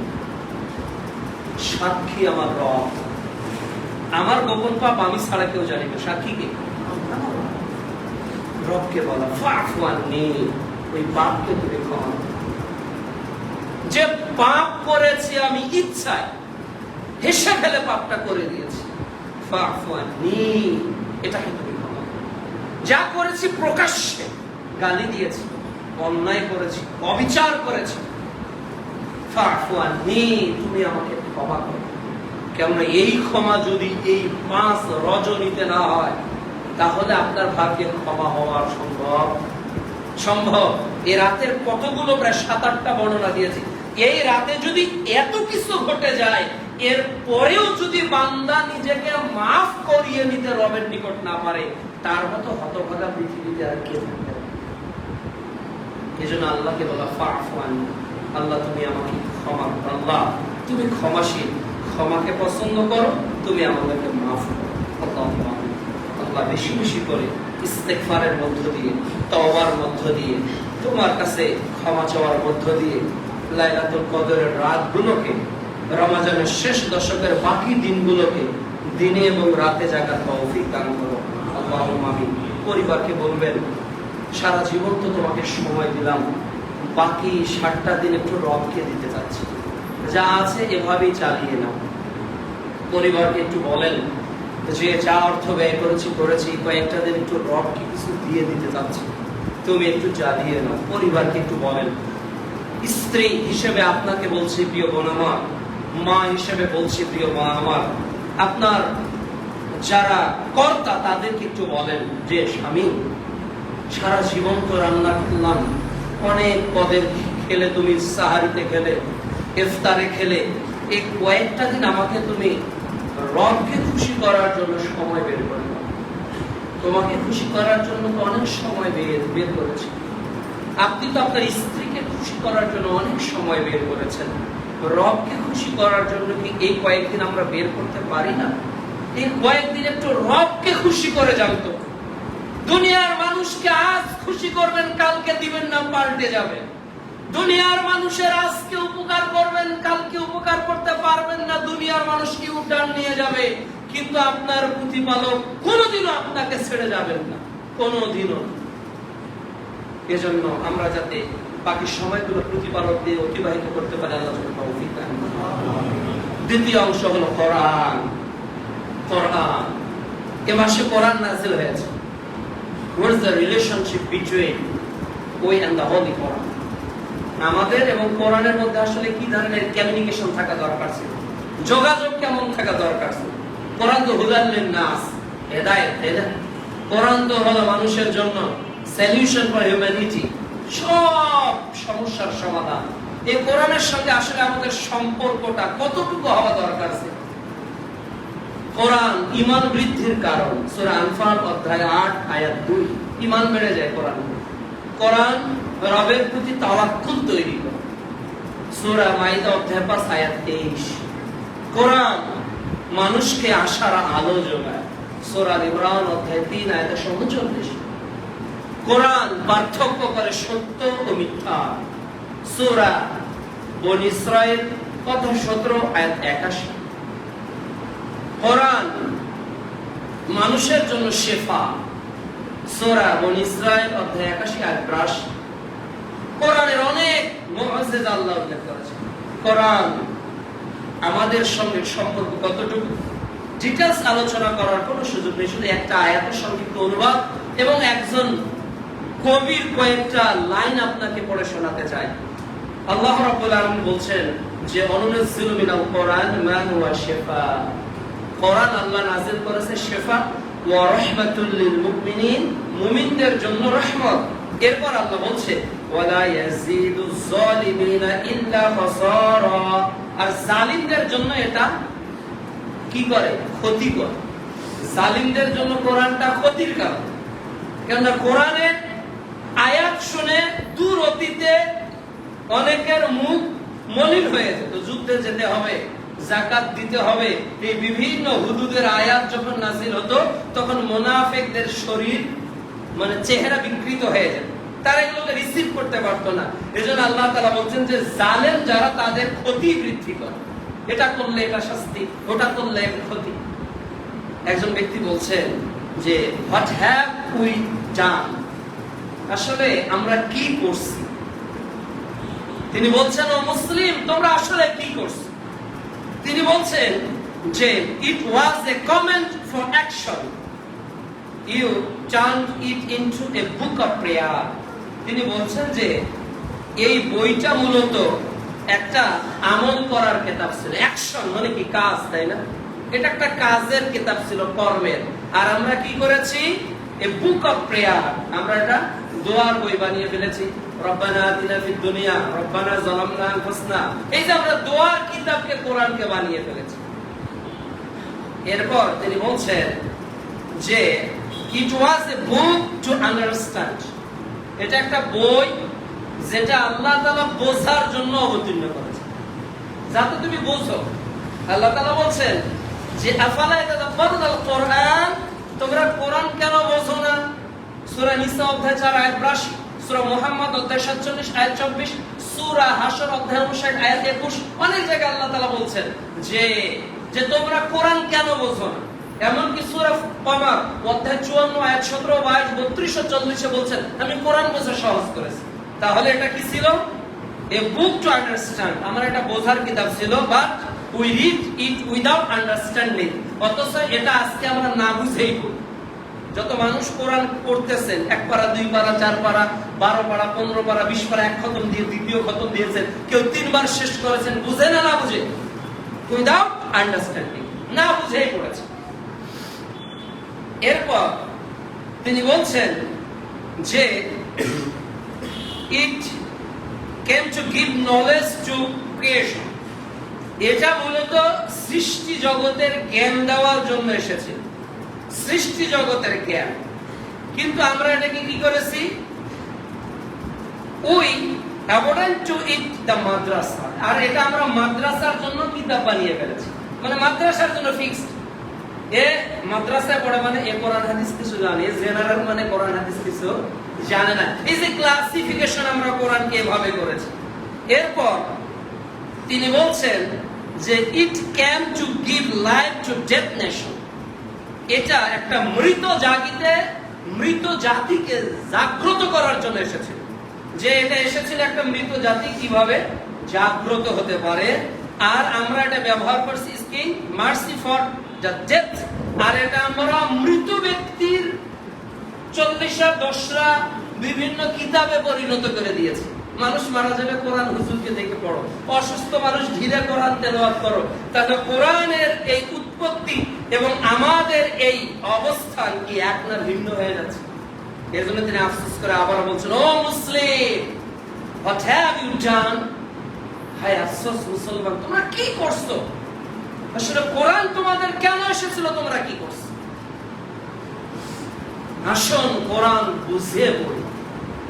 সাক্ষী আমার রব। আমার গোপন পাপ আমি ছাড়া কেউ জানি না, সাক্ষী কে? রবকে বলা ফাফু আন্নি, ওই পাপকে তুমি ক্ষমা করো। যে পাপ করেছি আমি ইচ্ছায় হেসে ফেলে পাপটা করে দিয়েছি, ফাফু আন্নি, এটাকে তুমি ক্ষমা করো। যা করেছি প্রকাশ্যে গালি দিয়েছি, অন্যায় করেছি, অবিচার করেছি, ফাফু আন্নি, তুমি আমাকে ক্ষমা করো। কেননা এই ক্ষমা যদি এই 5 রজনীতে না হয় তাহলে আপনার ভাগ্যে ক্ষমা হওয়ার সম্ভব। এই রাতের কতগুলো প্রায় 7-8টা বর্ণনা দিয়েছি। এই রাতে যদি এত কিছু ঘটে যায়, এর পরেও যদি বান্দা নিজেকে মাফ করিয়ে নিতে রবের নিকট না পারে, তার মতো হতভাগা পৃথিবীতে আর কে থাকবে? এজন্য আল্লাহকে বলা ফাফু আন্নি, আল্লাহ তুমি আমাকে ক্ষমা করো। আল্লাহ তুমি ক্ষমাশীল, ক্ষমাকে পছন্দ করো, তুমি আমাদেরকে মাফ করো। আল্লাহ বেশি বেশি করে ইস্তেগফারের মধ্য দিয়ে, তওবার মধ্য দিয়ে, তোমার কাছে ক্ষমা চাওয়ার মধ্য দিয়ে লাইলাতুল কদরের রাতগুলোকে, রমজানের শেষ দশকের বাকি দিনগুলোকে দিনে এবং রাতে জাগার তৌফিক দান করো। আল্লাহুম্মা আমিন। পরিবারকে বলবেন সারা জীবন তো তোমাকে সময় দিলাম, বাকি 60টা দিন একটু রবকে দিতে চাচ্ছি, যা আছে এভাবেই চালিয়ে নাও। পরিবারকে একটু বলেন যে যা অর্থ ব্যয় করেছি কয়েকটা দিন একটু রবকে কিছু দিয়ে দিতে চাচ্ছি, তুমি একটু চালিয়ে নাও। পরিবারকে একটু বলেন। স্ত্রী হিসেবে আপনাকে বলছি প্রিয় বোন আমার, মা হিসেবে বলছি প্রিয় মা আমার, আপনার যারা কর্তা তাদেরকে একটু বলেন যে স্বামী সারা জীবন তো রান্না করলাম, অনেক পদের খেলে, তুমি সাহারিতে খেলে, ইফতারে খেলে, এই কয়েকটা দিন আমাকে তুমি রবকে খুশি করার জন্য সময় বের করে দাও। তোমাকে খুশি করার জন্য তো অনেক সময় বের করেছি, আপনি তো আপনার স্ত্রীকে খুশি করার জন্য অনেক সময় বের করেছেন, রবকে খুশি করার জন্য কি এই কয়েকদিন আমরা বের করতে পারি না? এই কয়েকদিন একটু রবকে খুশি করে জানতো। দুনিয়ার মানুষকে আজ খুশি করবেন, কালকে দিবেন না, পাল্টে যাবে। দুনিয়ার মানুষের আজকে উপকার করবেন, কালকে উপকার করতে পারবেন না। দুনিয়ার মানুষ কি উঠান নিয়ে যাবে, কিন্তু আপনার প্রতিপালক কোনোদিনও আপনাকে ছেড়ে যাবেন না, কোনোদিনও। এজন্য আমরা যাতে বাকি সময়গুলো প্রতিপালক দিয়ে অতিবাহিত করতে পারি, আল্লাহ তৌফিক দান করুন। দ্বিতীয় অংশ হলো কোরআন। কোরআন, এ মাসে কোরআন নাযিল হয়েছে। What is the relationship between we and the Holy Quran? আমাদের এবং কোরআনের মধ্যে আসলে কি ধরনের কমিউনিকেশন থাকা দরকার ছিল, যোগাযোগ কেমন থাকা দরকার ছিল? কোরআন তো হুদাল লিন-নাস, হেদায়েত, তাই না? কোরআন তো হলো মানুষের জন্য সলিউশন ফর হিউম্যানিটি, সব সমস্যার সমাধান। এই কোরআনের সঙ্গে আসলে আমাদের সম্পর্কটা কতটুকু হওয়া দরকার আছে? কোরআন ঈমান বৃদ্ধির কারণ। সূরা আনফাল অধ্যায় 8 আয়াত 2, ঈমান বেড়ে যায় কোরআন। কোরআন রবের প্রতি তাওয়াক্কুল তৈরি করে। সূরা মাইদা অধ্যায় 5 আয়াত 23, কোরআন মানুষকে আশার আলো যোগায়। সূরা ইমরান অধ্যায় 3 আয়াত 39, কোরআন পার্থক্য করে সত্য ও মিথ্যা। সূরা বনী ইসরাঈল অধ্যায় 17 আয়াত 81, কোরআন মানুষের জন্য শিফা। সূরা বনী ইসরাঈল অধ্যায় 81 আয়াত 82। কোরআনের অনেক মুআজিজা আল্লাহ উল্লেখ করেছেন। কোরআন আমাদের সঙ্গে সম্পর্ক কতটুকু ডিটেইলস আলোচনা করার কোনো সুযোগ নেই। শুধু একটা আয়াতের সংক্ষিপ্ত অনুবাদ এবং একজন কবির কয়েকটা লাইন আপনাকে পড়ে শোনাতে চাই। আল্লাহ রাব্বুল আলামিন বলছেন যে অনুনাজ্জিলু মিনাল কোরআন মা হুয়া শিফা। কোরআন আল্লাহ নাযিল করেছে শিফা ওয়া রাহমাতুল লিল মুমিনিন, মুমিনদের জন্য রহমত। এরপর আল্লাহ বলছে ওয়ালা ইয়াজিদুজ জালিমিনা ইল্লা খাসারা, আর জালিমদের জন্য এটা কি করে? ক্ষতি করে। জালিমদের জন্য কোরআনটা ক্ষতির কারণ। কেননা কোরআনের আয়াত শুনে দূর অতীতে অনেকের মুখ মলিন হয়ে যেত। যুদ্ধে যেতে হবে, যাকাত দিতে হবে, এই বিভিন্ন হুদুদের আয়াত যখন নাযিল হতো তখন মুনাফিকদের শরীর মানে চেহারা বিকৃত হয়ে যেত, তারা এগুলোকে রিসিভ করতে পারতো না। এজন্য আল্লাহ তাআলা বলছেন যে জালেম যারা তাদের ক্ষতি বৃদ্ধি করে, এটা করলে এটা শাস্তি, ওটা করলে ক্ষতি। একজন ব্যক্তি বলছেন যে হোয়াট হ্যাভ উই ডান, আসলে আমরা কি করছি? তিনি বলছেন ও মুসলিম তোমরা আসলে কি করছো? তিনি বলছেন যে it was a comment for action, you turned it into a book of prayer। তিনি বলছেন যে এই বইটা মূলত একটা আমল করার কিতাব ছিল। অ্যাকশন মানে কি? কাজ, তাই না? এটা একটা কাজের কিতাব ছিল, কর্মের। আর আমরা কি করেছি? এ বুক অফ প্রেয়ার, আমরা এটা দোয়ার বই বানিয়ে ফেলেছি। রব্বানা আতিনা ফিদ দুনিয়া রব্বানা যালামনা আনফুসনা, এই যে আমরা দোয়ার কিতাবকে কোরআনকে বানিয়ে ফেলেছি। এরপর তিনি বলছেন যে ইট ওয়াজ এ বুক টু আন্ডারস্ট্যান্ড, এটা একটা বই যেটা আল্লাহ তাআলা বোঝার জন্য অবতীর্ণ করেছেন, যাতে তুমি বোঝো। আল্লাহ তাআলা বলছেন যে আফালা ইয়াতাদাব্বারুনাল কোরআন, তোমরা কোরআন কেন বোঝো না? সূরা নিসা অধ্যায় 4 আয়াত 82, সূরা মুহাম্মদ অধ্যায় 47 আয়াত 24, সূরা হাশর অধ্যায় 59 আয়াত 21, অনেক জায়গায় আল্লাহ তাআলা বলছেন যে তোমরা কোরআন কেন বোঝো না। এমনকি সূরা কমার অধ্যায় 54 আয়াত 17, 22, 32 ও 40 বলছেন আমি কোরআন বোঝা সহজ করেছি। তাহলে এটা কি ছিল? এ বুক টু আন্ডারস্ট্যান্ড, আমার এটা বোঝার কিতাব ছিল, but we read it without understanding. অথচ এটা আজকে আমরা না বুঝেই পড়ি। যত মানুষ কোরআন পড়তেছেন, 1 পারা 2 পারা 4 পারা 12 পারা 15 পারা 20 পারা, এক খতম দিয়ে দ্বিতীয় খতম দিয়েছেন, কেউ 3 বার শেষ করেছেন, বুঝে না বুঝে, উইদাউট আন্ডারস্ট্যান্ডিং, না বুঝেই পড়েছে। এরপর তিনি বলছেন যে it came to give knowledge to creation, এটা মূলত সৃষ্টি জগতের জ্ঞান দেওয়ার জন্য এসেছে, সৃষ্টি জগতের জ্ঞান। কিন্তু আমরা এটাকে কি করেছি? we abandoned to it the madrasa, আর এটা আমরা মাদ্রাসার জন্য কিতাব বানিয়ে ফেলেছি, মানে মাদ্রাসার জন্য ফিক্সড। এ মাদ্রাসায় পড়ে মানে এ কোরআন হাদিস কিছু জানে, জেনারেল মানে কোরআন হাদিস কিছু জানে না। এই যে ক্লাসিফিকেশন আমরা কোরআনকে এভাবে করেছি। এরপর তিনি বলছেন যে it came to give life to dead nation, এটা একটা মৃত জাতিকে জাগ্রত করার জন্য এসেছে। যে এটা এসেছিল একটা মৃত জাতি কিভাবে জাগ্রত হতে পারে, আর আমরা এটা ব্যবহার করছি seeking mercy for the death, আর এটা আমরা মৃত ব্যক্তির 40টা 10টা বিভিন্ন কিতাবে পরিণত করে দিয়েছি। মানুষ মারা যাবে, কোরআন হুজুরকে দেখে পড়ো, অসুস্থ মানুষ ধীরে কোরআন তেলাওয়াত করো। তাহলে কোরআনের এই উৎপত্তি এবং আমাদের এই অবস্থান কি এক না ভিন্ন হয়ে যাচ্ছে? এর জন্য তিনি আফসোস করে আবার বলছেন ও মুসলিম, what have you done? হায় আফসোস মুসলমান, তোমরা কি করছো? আসলে কোরআন তোমাদের কেন এসেছিল, তোমরা কি করছো? আসুন কোরআন বুঝিয়ে পড়ি,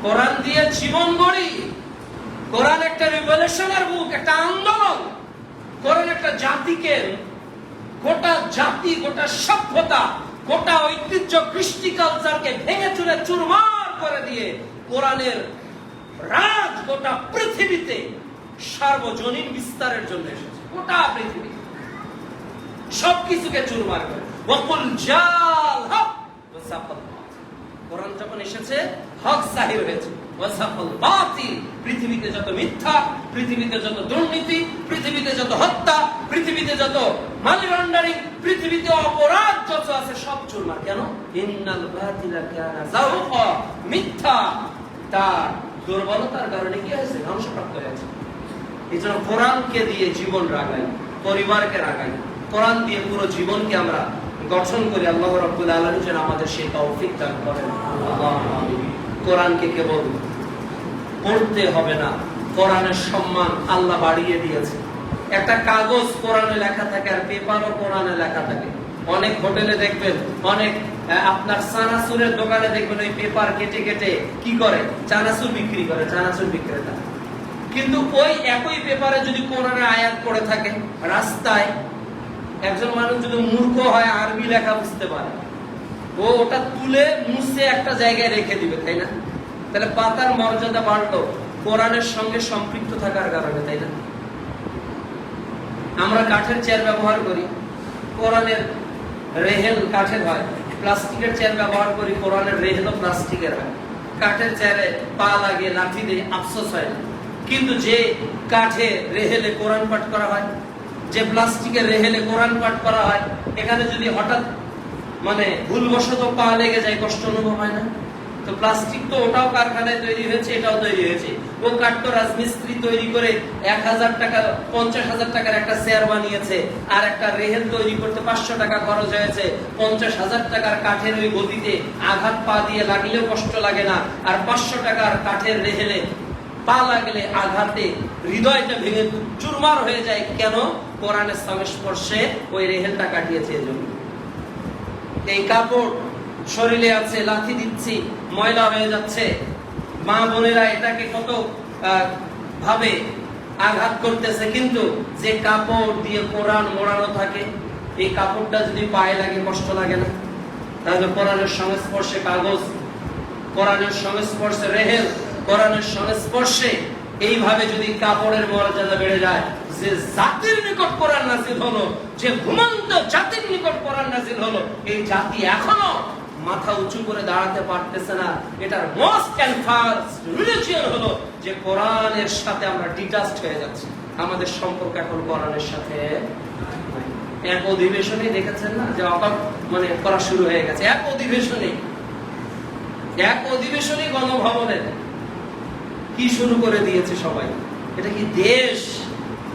কোরআন দিয়ে জীবন গড়ি। কোরআন একটা রিভলিউশনের বুক, একটা আন্দোলন। কোরআন একটা জাতিকে, গোটা জাতি, গোটা সভ্যতা, গোটা ঐতিহ্য, কৃষ্টি কালচারকে ভেঙে চুরে চুরমার করে দিয়ে কোরআনের রাজ গোটা পৃথিবীতে সার্বজনীন বিস্তারের জন্য এসেছে। গোটা পৃথিবী সবকিছুকে চুরমার করে। ওয়াকুল জাল হক ওয়া সাফাল বাতিল। কোরআন যখন এসেছে হক জাহির হয়েছে, ওয়া সাফাল বাতিল। পৃথিবীতে যত মিথ্যা, পৃথিবীতে যত দুর্নীতি, পৃথিবীতে যত হত্যা, পৃথিবীতে যত মানি লন্ডারিং, পৃথিবীতে অপরাধ যত আছে সব চুরমার। কেন? ইন্নাল বাতিলা কানা যাহুকা। মিথ্যা তার দুর্বলতার কারণে কি হয়েছে? ধ্বংসপ্রাপ্ত হয়েছে। এই জন্য কোরআনকে দিয়ে জীবন রাখাই, পরিবারকে রাখাই, কোরআন দিয়ে পুরো জীবনকে আমরা গঠন করি। আল্লাহ রাব্বুল আলামিন যেন আমাদের সেই তৌফিক দান করেন। আল্লাহুম্মা আমিন। কোরআনকে কেবল পড়তে হবে না, কোরআনের সম্মান আল্লাহ বাড়িয়ে দিয়েছে। একটা কাগজ কোরআনে লেখা থাকে আর পেপারও কোরআনে লেখা থাকে। অনেক হোটেলে দেখবেন, অনেক আপনার চানাচুরের দোকানে দেখবেন ওই পেপার কেটে কেটে কি করে, চানাচুর বিক্রি করে, চানাচুর বিক্রেতা। কিন্তু ওই একই পেপারে যদি কোরআনের আয়াত পড়ে থাকে, রাস্তায় একজন মানুষ যদি মূর্খ হয়, আরবি লেখা বুঝতে পারে, ও ওটা তুলে মুছে একটা জায়গায় রেখে দিবে, তাই না? তাহলে পাতার মর্যাদা বাড়লো কোরআনের সঙ্গে সম্পৃক্ত থাকার কারণে, তাই না? আমরা কাঠের চেয়ার ব্যবহার করি, কোরআনের রেহেল কাঠের হয়। প্লাস্টিকের চেয়ার ব্যবহার করি, কোরআনের রেহেলও প্লাস্টিকের হয়। কাঠের চেয়ারে পা লাগে, লাঠি দিয়ে, আফসোস হয় না। কিন্তু যে কাঠে রেহেলে কোরআন পাঠ করা হয়, যে প্লাস্টিকের রেহেলে কোরআন পাঠ করা হয়, এখানে যদি হঠাৎ ভুলবশত পা লেগে যায়, কষ্ট অনুভব হয় না? তো প্লাস্টিক তো ওটাও কারখানায় তৈরি হয়েছে, এটাও তৈরি হয়েছে। ও কাঠ তো রাজমিস্ত্রি তৈরি করে 1000 টাকা 50,000 টাকার একটা চেয়ার বানিয়েছে, আর একটা রেহেল তৈরি করতে 500 টাকা খরচ হয়েছে। 50,000 টাকার কাঠের ওই গদিতে আঘাত পা দিয়ে লাগলেও কষ্ট লাগে না, আর 500 টাকার কাঠের রেহেলে পা লাগলে আঘাতে হৃদয়টা ভেঙে চুরমার হয়ে যায়। কেন? কোরআনের সংস্পর্শে ওই রেহেলটা কাটিয়েছে। এজন্য এই কাপড় শরীরে আছে, লাথি দিচ্ছি, ময়লা হয়ে যাচ্ছে। মা বোনেরা এটাকে কত ভাবে আঘাত করতেছে, কিন্তু যে কাপড় দিয়ে কোরআন মোড়ানো থাকে, এই কাপড়টা যদি পায়ে লাগে কষ্ট লাগে না? তাহলে কোরআনের সংস্পর্শে কাগজ, কোরআনের সংস্পর্শে রেহেল, কোরআনের সংস্পর্শে এইভাবে যদি কাপড়ের মর্যাদা বেড়ে যায়, যে জাতির নিকট কোরআন নাযিল হলো, যে ঘুমন্ত জাতির নিকট কোরআন নাযিল হলো, এই জাতি এখনো মাথা উঁচু করে দাঁড়াতে পারতেছে না। এটার মোস্ট এন্ড ফার্স্ট রিলিজিয়ন হলো যে কোরআনের সাথে আমরা ডিটাচড হয়ে যাচ্ছি। আমাদের সম্পর্ক এখন কোরআনের সাথে। এক অধিবেশনে দেখেছেন না যে অবাক করা শুরু হয়ে গেছে। এক অধিবেশনে গণভবনে কি শুরু করে দিয়েছে সবাই। এটা কি দেশ?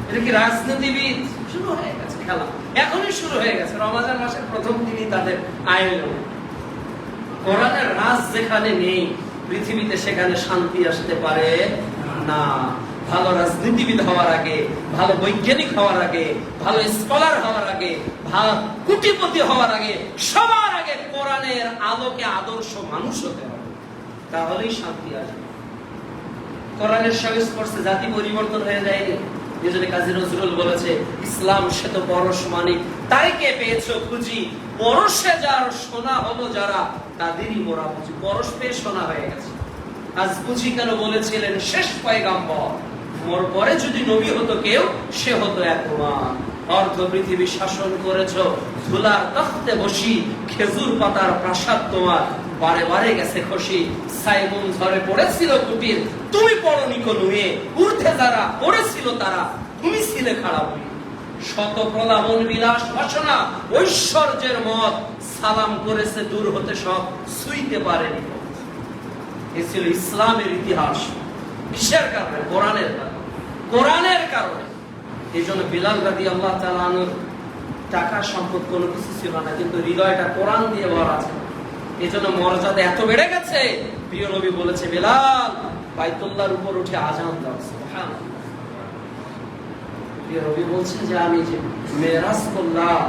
এটা কি রাজনীতিবিদ? শুরু হয়ে গেছে খেলা, এখনই শুরু হয়ে গেছে। রমজান মাসের প্রথম দিনই তাদের আয়োজন। কোরআনের রাজ যেখানে নেই পৃথিবীতে, সেখানে শান্তি আসতে পারে না। ভালো রাজনীতিবিদ হওয়ার আগে, ভালো বৈজ্ঞানিক হওয়ার আগে, ভালো স্কলার হওয়ার আগে, ভালো কোটিপতি হওয়ার আগে, সবার আগে কোরআনের আলোকে আদর্শ মানুষ হতে হবে, তাহলেই শান্তি আসবে। কোরআনের সংস্পর্শে জাতি পরিবর্তন হয়ে যায়নি। যেজন্য কাজী নজরুল বলেছে, ইসলাম সে তো পরশ মানিক, তাই কে পেয়েছো খুঁজি, পরশে যার সোনা হলো যারা, তাদেরই মোরা বুঝি। পরশ পেয়ে সোনা হয়ে গেছে। আজ বুঝি কেন বলেছিলেন শেষ পয়গাম্বর, মোর পরে যদি নবী হতো কেউ, সে হতো এক ওমান। অর্ধ পৃথিবী শাসন করেছো, ধুলার তখ্তে বসি, খেজুর পাতার প্রাসাদ তোমার, বারে বারে গেছে খসি। সাইমুন ঝরে পড়েছিল কুটির, তুমি পড়নি কোনো মেয়ে, ঊর্ধ্বে যারা পড়েছিল তারা, তুমি ছিলে খারাপ। শত প্রলাপন বিলাস বাসনা, ঐশ্বর্যের মত, সালাম করেছে দূর হতে সব, ছুঁইতে পারেনি। এ ছিল ইসলামের ইতিহাস। কিসের কারণে? কোরআনের কারণে। কোরআনের কারণে। এই জন্য বিলাল রাদিয়াল্লাহু তাআলা আনহুর টাকা সম্পদ কোনো কিছু ছিল না, কিন্তু হৃদয়টা কোরআন দিয়ে ভরা আছে। এই জন্য মর্যাদা এত বেড়ে গেছে। প্রিয় নবী বলেছে, বেলাল বাইতুল্লাহর উপর উঠে আযান দাও। সুবহানাল্লাহ। নবী বলছেন যে আমি যে মেরাজ করলাম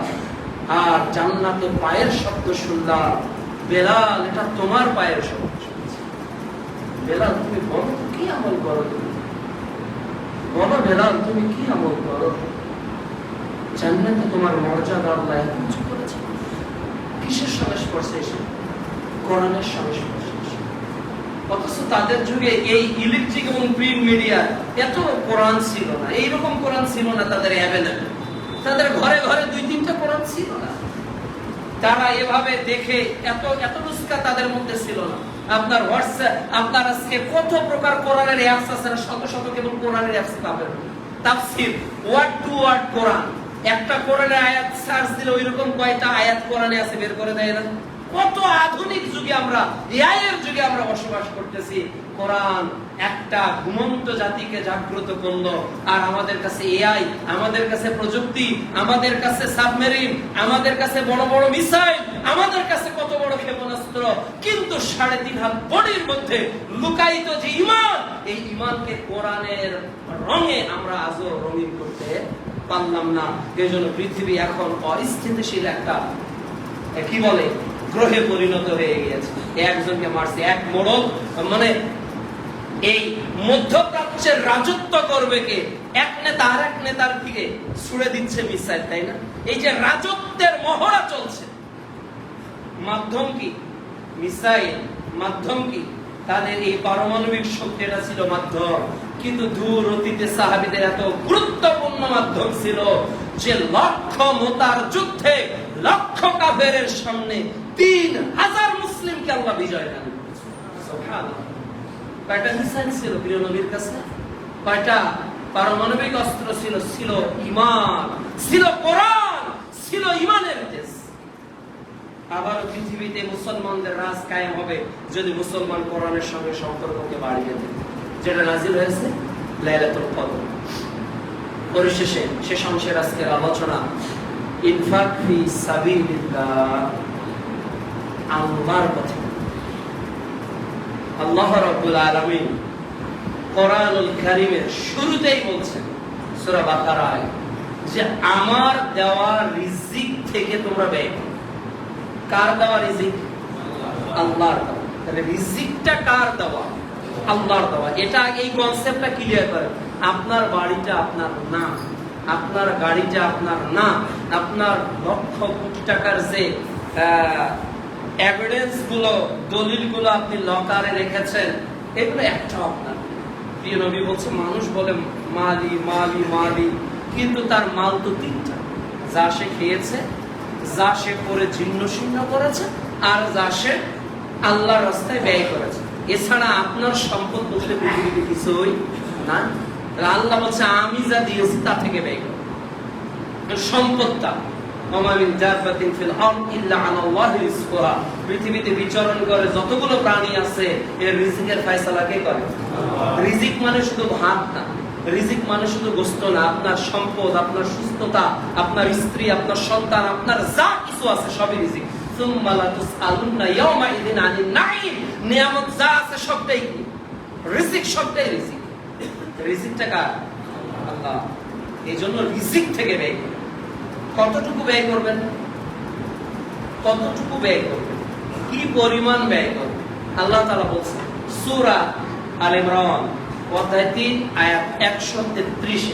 আর জান্নাতে পায়ের শব্দ শুনলাম, বেলাল এটা তোমার পায়ের শব্দ শুনছি। বেলাল তুমি বলো কি আমল করো, তুমি বলো বেলাল তুমি কি আমল করো? জান্নাতে তোমার মর্যাদা আল্লাহ এত উঁচু করেছে। কিসের সংস্পর্শে এসে? কোরআনের সংস্পর্শে। অথচ তাদের যুগে এই ইলেকট্রিক এবং প্রিন্ট মিডিয়া এত কোরআন ছিল না, এইরকম কোরআন ছিল না তাদের অ্যাভেলেবল। তাদের ঘরে ঘরে 2-3টা কোরআন ছিল না। তারা এভাবে দেখে এত এত নুসখা তাদের মধ্যে ছিল না। আপনার হোয়াটসঅ্যাপ, আপনার আজকে কত প্রকার কোরআনের অ্যাপস আছে, শত শত কেবল কোরআনের অ্যাপস পাবেন। তাফসীর, ওয়ার্ড টু ওয়ার্ড কোরআন, একটা কোরআনের আয়াত সার্চ দিলে ওইরকম কয়টা আয়াত কোরআনে আছে বের করে দেয় না। কত আধুনিক যুগে আমরা, এআই এর যুগে আমরা বসবাস করতেছি। কোরআন একটা ঘুমন্ত জাতিকে জাগ্রত করলো, আর আমাদের কাছে এআই, আমাদের কাছে প্রযুক্তি, আমাদের কাছে সাবমেরিন, আমাদের কাছে বড় বড় মিসাইল, আমাদের কাছে কত বড় ক্ষেপণাস্ত্র, কিন্তু 3.5 হাত বডির মধ্যে লুকায়িত যে ঈমান, এই ঈমানকে কোরআনের রঙে আমরা আজও রঙিন করতে পারলাম না। এজন্য পৃথিবী এখন অস্থিতিশীল একটা কি বলে গ্রহে পরিণত হয়ে গিয়েছে। একজনকে মারছে, এক মোড়ক, মানে এই মধ্যপ্রাচ্যের রাজত্ব করবে কে? এক নেতা আর এক নেতার দিকে ছুড়ে দিচ্ছে মিসাইল, তাই না? এই যে রাজত্বের মহড়া চলছে, মাধ্যম কি? মিসাইল। মাধ্যম কি? তাদের এই পারমাণবিক শক্তিটা ছিল মাধ্যম। কিন্তু দূর অতীতে সাহাবীদের এত গুরুত্বপূর্ণ মাধ্যম ছিল যে লক্ষ মোতার যুদ্ধে লক্ষ কাফেরের সামনে 3000 মুসলিমকে আল্লাহ বিজয় দান করেছে। সুবহানাল্লাহ। কয়টা মিসাইল ছিল প্রিয় নবীর কাছে? কয়টা পারমাণবিক অস্ত্র ছিল? ছিল ঈমান, ছিল কোরআন, ছিল ঈমানের দেশ। আবার পৃথিবীতে মুসলমানদের রাজ কায়েম হবে যদি মুসলমান কোরআনের সঙ্গে সম্পর্ককে বাড়িয়ে দেয়, যেটা নাজিল হয়েছে লাইলাতুল কদর। পরিশেষে শেষ অংশের আজকের আলোচনা, ইনফাক ফি সাবিলিল্লাহ, আল্লাহর পথে। আল্লাহ রাব্বুল আলামিন কোরআনুল কারীমের শুরুতেই বলছেন সূরা বাকারায় যে আমার দেওয়া রিজিক থেকে তোমরা ব্যয় করো। কার দেওয়া রিজিক? আল্লাহর দেওয়া। তাহলে রিজিকটা কার দেওয়া? আল্লাহর দেওয়া। এটা এই কনসেপ্টটা ক্লিয়ার করেন। আপনার বাড়িটা আপনার না, আপনার গাড়িটা আপনার না, আপনার লক্ষ কোটি টাকার যে এভিডেন্স গুলো, দলিল গুলো আপনি লকারে রেখেছেন, এগুলো একটাও আপনার। প্রিয় নবী বলছে মানুষ বলে মালি মালি মালি, কিন্তু তার মাল তো 3টা, যা সে খেয়েছে, যা সে করে জীর্ণ শীর্ণ করেছে, আর যা সে আল্লাহর রাস্তায় ব্যয় করেছে। এছাড়া আপনার সম্পদ বলতে পৃথিবীতে কিছুই না। আল্লাহ বলছে আমি যা দিয়েছি তা থেকে ব্যয় করো। সম্পদটা পৃথিবীতে বিচরণ করে যতগুলো প্রাণী আছে, এর রিজিকের ফয়সালা কে করে? রিজিক মানে শুধু ভাত না, রিজিক মানে শুধু গোস্ত না। আপনার সম্পদ, আপনার সুস্থতা, আপনার স্ত্রী, আপনার সন্তান, আপনার যা কিছু আছে সবই রিজিক। নিয়ামত যা আছে সবটাই রিজিক, সবটাই রিজিক। রিজিকটা কার? আল্লাহ। এই জন্য রিজিক থেকে ব্যয় করবেন। কতটুকু ব্যয় করবেন? কতটুকু ব্যয় করবেন? কি পরিমাণ ব্যয় করবেন? আল্লাহ তাআলা বলছেন সূরা আল ইমরান অধ্যায় 3 আয়াত 133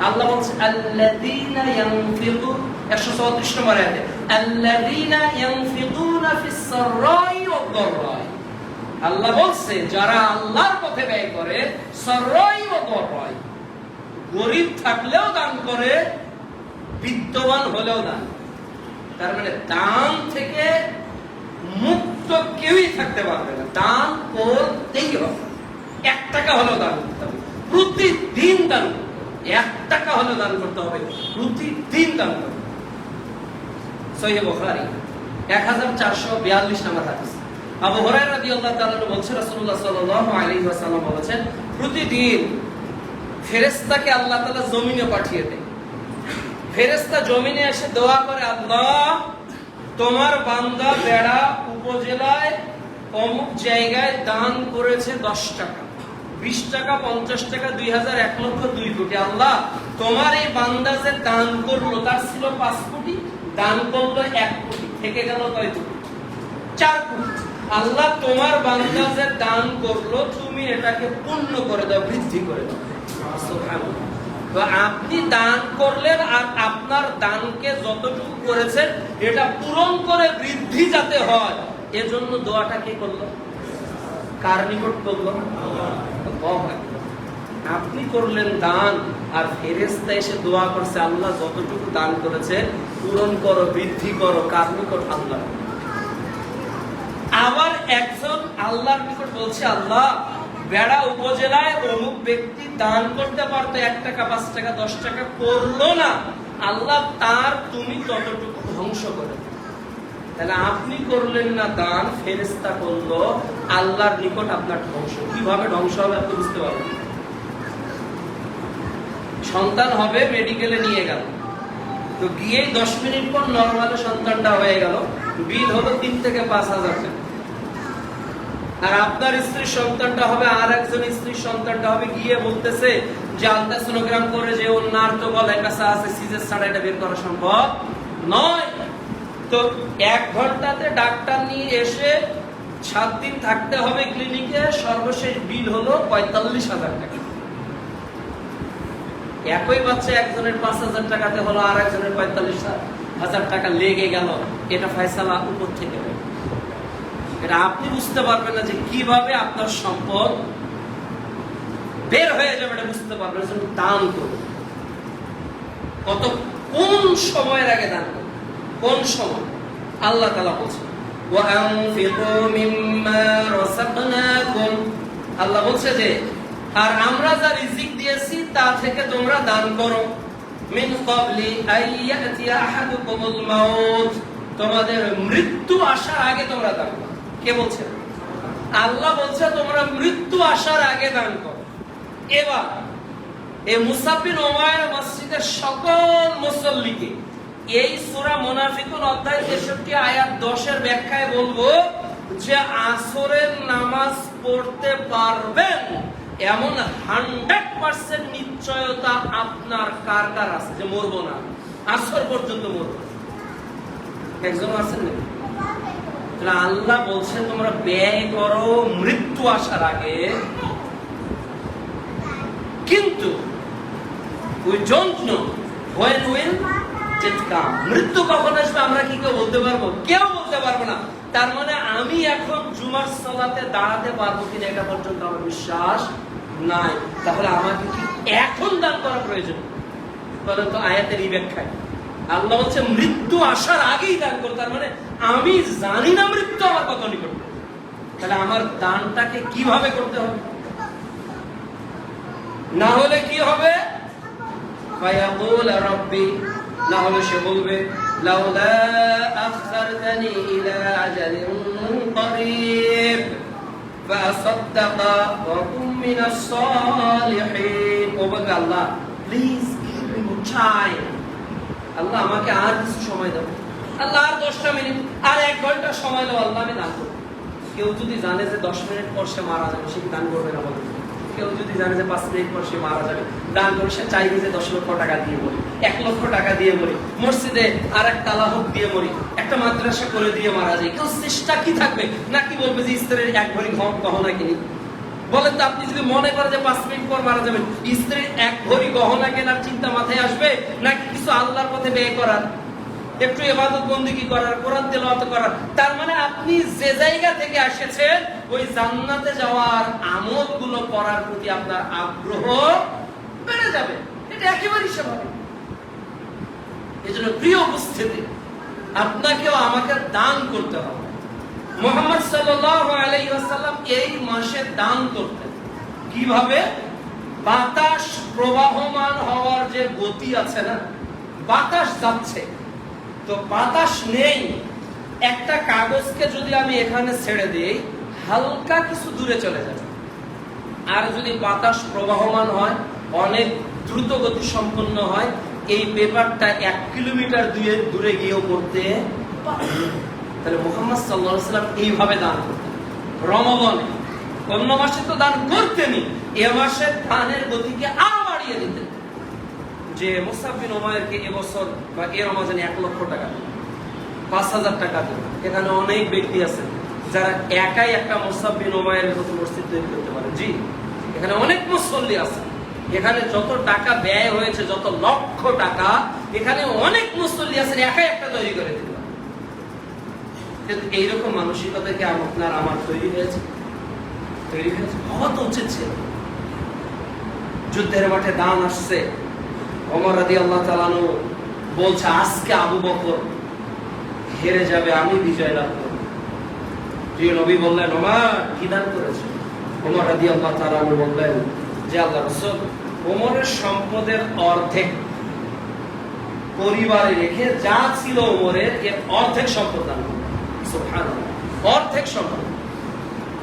আল্লাহ বলছেন আল্লাযীনা ইয়ানফিকুন, 134 নম্বর আয়াতে, আল্লাযীনা ইয়ানফিকুনা ফিস সাররাই ওয়াদ দাররাই। আল্লাহ বলছে যারা আল্লাহর পথে ব্যয় করে, সাররাই ওয়াদ দাররাই, গরীব থাকলেও দান করে, বিদ্যমান হলেও দান। তার মানে দান থেকে মুক্ত কেউই থাকতে পারবে না। দান করতেই হবে। 1 টাকা হলেও দান করতে হবে, প্রতিদিন দান করতে হবে। 1 টাকা হলেও দান করতে হবে, প্রতিদিন দান করতে হবে। সহিহ বুখারী 1442 নম্বর হাদিস। আবু হুরায়রা রাদিয়াল্লাহু তাআলা বলছেন রাসূলুল্লাহ সাল্লাল্লাহু আলাইহি ওয়াসাল্লাম বলেছেন প্রতিদিন ফেরেশতাকে আল্লাহ তাআলা জমিনে পাঠিয়ে দেন। ফেরেশতা জমিনে এসে দোয়া করে, আল্লাহ তোমার বান্দা বেড়া উপজেলায় অমুক জায়গায় দান করেছে 10 টাকা, 20 টাকা, 50 টাকা, 2000, 1 লক্ষ, 2 কোটি। আল্লাহ তোমার এই বান্দা যে দান করলো, তার ছিল 5 কোটি, দান করলো 1 কোটি, থেকে গেল কয় কোটি? 4 কোটি। আল্লাহ তোমার বান্দা যে দান করলো, তুমি এটাকে পূর্ণ করে দাও, বৃদ্ধি করে দাও। সুবহানাল্লাহ। তো আপনি দান করলেন, আর আপনার দানকে যতটুকু করেছেন এটা পূরণ করে বৃদ্ধি যাতে হয়, এজন্য দোয়াটা কে করলো? কার নিকট করলো? আপনি করলেন দান, আর ফেরেশতা এসে দোয়া করছে, আল্লাহ যতটুকু দান করেছে পূরণ করো, বৃদ্ধি করো। কার নিকট? আল্লাহ। আবার একজন আল্লাহর নিকট বলছে, আল্লাহ বেড়া উপজেলায় অমুক ব্যক্তি দান করতে পারতো, 1 টাকা 5 টাকা 10 টাকা, করলো না, আল্লাহ তার তুমি ততটুকু ধ্বংস করে। তাহলে আপনি করলেন না দান, ফেরেশতা করলো, আল্লাহর নিকট আপনার ধ্বংস। কিভাবে ধ্বংস হবে আপনি বুঝতে পারবেন। সন্তান হবে, মেডিকেলে নিয়ে গেল, তো গিয়ে 10 মিনিট পর নরমালে সন্তানটা হয়ে গেল, বিল হলো 3 থেকে 5,000 টাকা। আর আপনার স্ত্রীর সন্তানটা হবে, আর একজন স্ত্রীর সন্তানটা হবে, গিয়ে বলতেছে যে আলট্রাসোনোগ্রাম করে যে ওনার তো গলায় কাছে আছে, সিজার ছাড়া এটা বের করা সম্ভব নয়। তো 1 ঘন্টাতে ডাক্তার নিয়ে এসে 7 দিন থাকতে হবে ক্লিনিকে, সর্বশেষ বিল হলো 45,000 টাকা। একই বাচ্চা একজনের 5,000 টাকাতে হলো, আর একজনের 45,000 টাকা লেগে গেল। এটা ফয়সালা উপর থেকে হবে। এটা আপনি বুঝতে পারবেন না যে কিভাবে আপনার সম্পদ বের হয়ে যাবে, এটা বুঝতে পারবেন। দান করুন, কত কোন সময়ের আগে দান করুন, কোন সময়। আল্লাহ তাআলা বলছেন, ওয়াআনফিকু মিম্মা রাযাকনাকুম, আল্লাহ বলছে যে আর আমরা যা রিজিক দিয়েছি তা থেকে তোমরা দান করো। মিন ক্বাবলি আইয়াতিয়া আহাদুকুমুল মাউত, তোমাদের মৃত্যু আসার আগে তোমরা দান করো। কে বলছে? আল্লাহ বলছে তোমরা মৃত্যু আসার আগে দান করো। এবার এই মুসাব বিন উমাইর মসজিদের সকল মুসল্লিকে এই সূরা মুনাফিকুন অধ্যায় 63 আয়াত 10 এর ব্যাখ্যায় বলবো যে আসরের নামাজ পড়তে পারবেন এমন 100% নিশ্চয়তা আপনার কার কার আছে যে মরবো না, আসর পর্যন্ত মরবো? একজন আছেন না? আল্লাহ বলছেন তোমরা ব্যয় করো মৃত্যু আসার আগে, কিন্তু we don't know when will it come, মৃত্যু কখন আসবে আমরা কি কেউ বলতে পারবো? কেউ বলতে পারবো না। তার মানে আমি এখন জুমার সালাতে দাঁড়াতে পারবো কিনা এটা পর্যন্ত আমার বিশ্বাস নাই। তাহলে আমাকে কি এখন দান করা প্রয়োজন? বলেন তো আয়াতের এই ব্যাখ্যায় আল্লাহ বলছে মৃত্যু আসার আগেই দান করো। তার মানে আমি জানি না মৃত্যু আমার কত নিকট, তাহলে আমার দানটাকে কিভাবে করতে হবে? না হলে কি হবে? ফায়াকুল রাব্বি, না হলে সে বলবে লাউলা আখখারতানি ইলা আজালিন করিব ফাসাদদাকা ওয়া কুম মিনাস সালিহিন। ও বলবে Allah please give me more time, Allah আমাকে আর কিছু সময় দাও, আল্লাহ আর 10টা মিনিট, আর 1 ঘন্টা সময় দাও, আল্লাহ আমি দান করব। কেউ যদি জানে যে 10 মিনিট পর সে মারা যাবে, সে দান করবে না? বলে কেউ যদি জানে যে 5 মিনিট পর সে মারা যাবে, দান করে সে চাইবে যে 10 লক্ষ টাকা দিয়ে মরি, 1 লক্ষ টাকা দিয়ে মরি, মসজিদে আর এক তালা হোক দিয়ে মরি, একটা মাদ্রাসা করে দিয়ে মারা যায়। কেউ চেষ্টা কি থাকবে? নাকি বলবে যে স্ত্রীর 1 ভরি গহনা কিনি? বলেন তো আপনি যদি মনে করেন যে 5 মিনিট পর মারা যাবেন, স্ত্রীর 1 ভরি গহনা কেনার চিন্তা মাথায় আসবে, নাকি কিছু আল্লাহর পথে ব্যয় করার, একটু ইবাদত বন্দেগী করার, কোরআন তেলাওয়াত করার? তার মানে আপনি যে জায়গা থেকে এসেছেন ওই জান্নাতে যাওয়ার আমলগুলো করার প্রতি আপনার আগ্রহ বেড়ে যাবে। এটা একেবারেই স্বাভাবিক। এজন্য প্রিয় উপস্থিতি, আপনাকেও আমাকে দান করতে হবে। মুহাম্মদ সাল্লাল্লাহু আলাইহি ওয়াসাল্লাম এই মাসে দান করতেন কিভাবে? বাতাস প্রবাহমান হওয়ার যে গতি আছে না, বাতাস যাচ্ছে, তো বাতাস নেই, একটা কাগজকে যদি আমি এখানে ছেড়ে দিই হালকা কিছু দূরে চলে যাবে। আর যদি বাতাস প্রবাহমান হয়, অনেক দ্রুত গতি সম্পন্ন হয়, এই পেপারটা 1 কিলোমিটার দূরে গিয়েও পড়তে পারে। তাহলে মুহাম্মদ সাল্লাল্লাহু আলাইহি ওয়াসাল্লাম এইভাবে দান করতেন রমজানে। অন্য মাসে তো দান করতেনই, এ মাসে দানের গতিকে আরো বাড়িয়ে দিতেন। যে মুসআব বিন উমাইরকে এবছর বা এ রমজানে 1 লক্ষ টাকা, 5,000 টাকা দেবে। এখানে অনেক ব্যক্তি আছে যারা একাই একটা মুসআব বিন উমাইরের মতো মসজিদ তৈরি করতে পারে। জি, এখানে অনেক মুসল্লি আছে, এখানে যত টাকা ব্যয় হয়েছে, যত লক্ষ টাকা, এখানে অনেক মুসল্লি আছেন একাই একটা তৈরি করে দিতে পারে। কিন্তু এইরকম মানসিকতা কি আপনার আমার তৈরি হয়েছে? হওয়া তো উচিত ছিল। যুদ্ধের মাঠে দান আসছে, ওমর রাদিয়াল্লাহু তাআলা আনহু বলছে আজকে আবু বকর হেরে যাবে, আমি বিজয় লাভ করব। প্রিয় নবী বললেন, ওমর কি দান করেছে? ওমর রাদিয়াল্লাহু তাআলা আনহু বললেন যে আল্লাহর রাসূল, ওমরের সম্পদের অর্ধেক পরিবারে রেখে যা ছিল ওমরের এর অর্ধেক সম্পদ দান করলেন। সুবহানাল্লাহ, অর্ধেক সম্পদ।